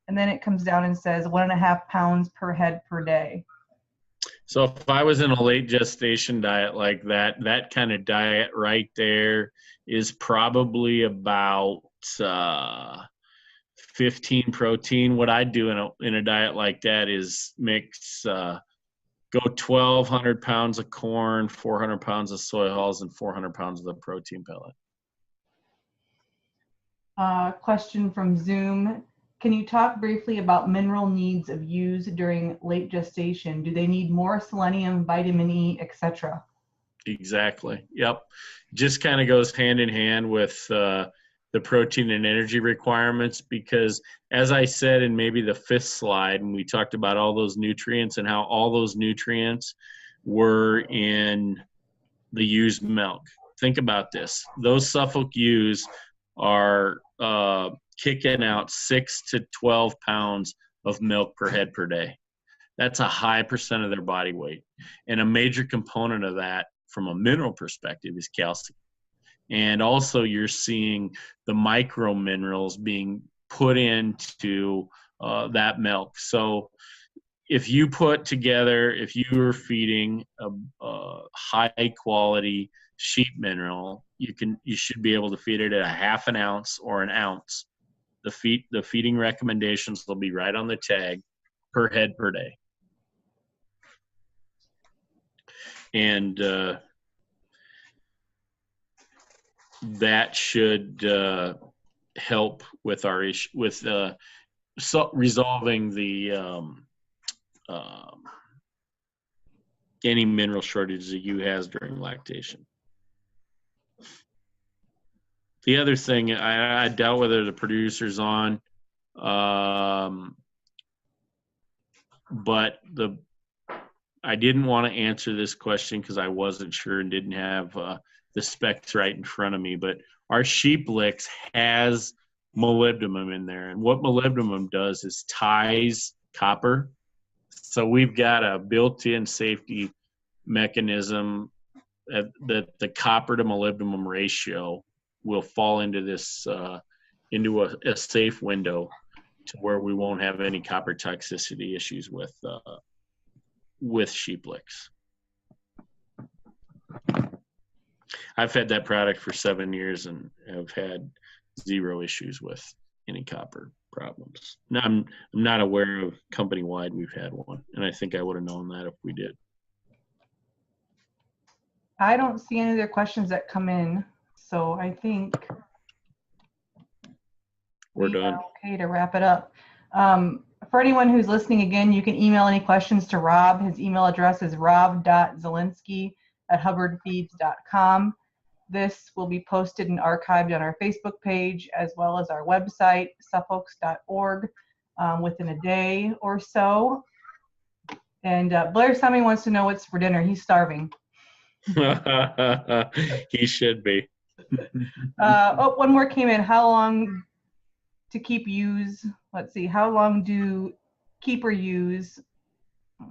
And then it comes down and says 1.5 pounds per head per day. So if I was in a late gestation diet like that, that kind of diet right there is probably about 15 protein. What I do in a diet like that is mix, go 1,200 pounds of corn, 400 pounds of soy hulls, and 400 pounds of the protein pellet. Question from Zoom. Can you talk briefly about mineral needs of ewes during late gestation? Do they need more selenium, vitamin E, etc.? Exactly. Yep. Just kind of goes hand in hand with the protein and energy requirements, because as I said in maybe the 5th slide, and we talked about all those nutrients and how all those nutrients were in the used milk. Think about this. Those Suffolk ewes are kicking out 6 to 12 pounds of milk per head per day. That's a high percent of their body weight. And a major component of that from a mineral perspective is calcium. And also you're seeing the micro minerals being put into that milk. So if you put together, if you were feeding a high quality sheep mineral, you should be able to feed it at a half an ounce or an ounce. The feeding recommendations will be right on the tag per head per day. And that should help with our issue with resolving the any mineral shortages that you has during lactation. The other thing, I doubt whether the producer's on, but I didn't want to answer this question because I wasn't sure and didn't have the specs right in front of me. But our sheep licks has molybdenum in there, and what molybdenum does is ties copper. So we've got a built-in safety mechanism that the copper to molybdenum ratio will fall into this into a safe window to where we won't have any copper toxicity issues with sheep licks. I've had that product for 7 years and have had 0 issues with any copper problems. Now, I'm not aware of company-wide we've had one, and I think I would have known that if we did. I don't see any other questions that come in, so I think we're done. Okay to wrap it up. For anyone who's listening again, you can email any questions to Rob. His email address is rob.zielinski@hubbardfeeds.com. This will be posted and archived on our Facebook page as well as our website, suffolks.org, within a day or so. And Blair Summy wants to know what's for dinner. He's starving. He should be. Oh, one more came in. How long to keep ewes? Let's see. How long do keeper ewes?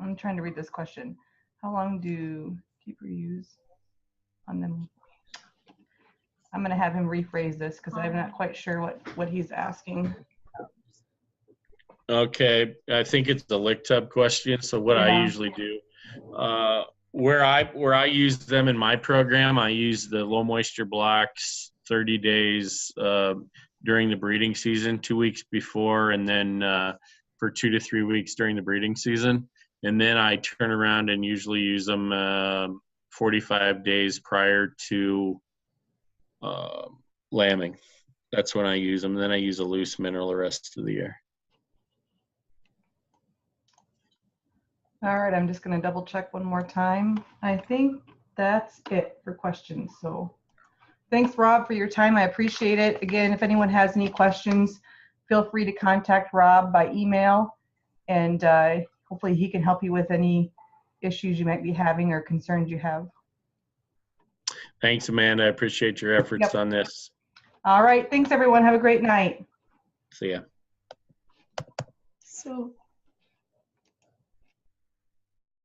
I'm trying to read this question. How long do keeper ewes on them? I'm going to have him rephrase this because I'm not quite sure what he's asking. Okay, I think it's the lick tub question. So what I usually do, where I use them in my program, I use the low moisture blocks 30 days during the breeding season, 2 weeks before, and then for 2 to 3 weeks during the breeding season. And then I turn around and usually use them 45 days prior to lambing. That's when I use them. Then I use a loose mineral the rest of the year. All right, I'm just going to double check one more time. I think that's it for questions. So thanks, Rob, for your time. I appreciate it. Again, if anyone has any questions, feel free to contact Rob by email, and hopefully he can help you with any issues you might be having or concerns you have. Thanks, Amanda. I appreciate your efforts on this. All right. Thanks, everyone. Have a great night. See ya. So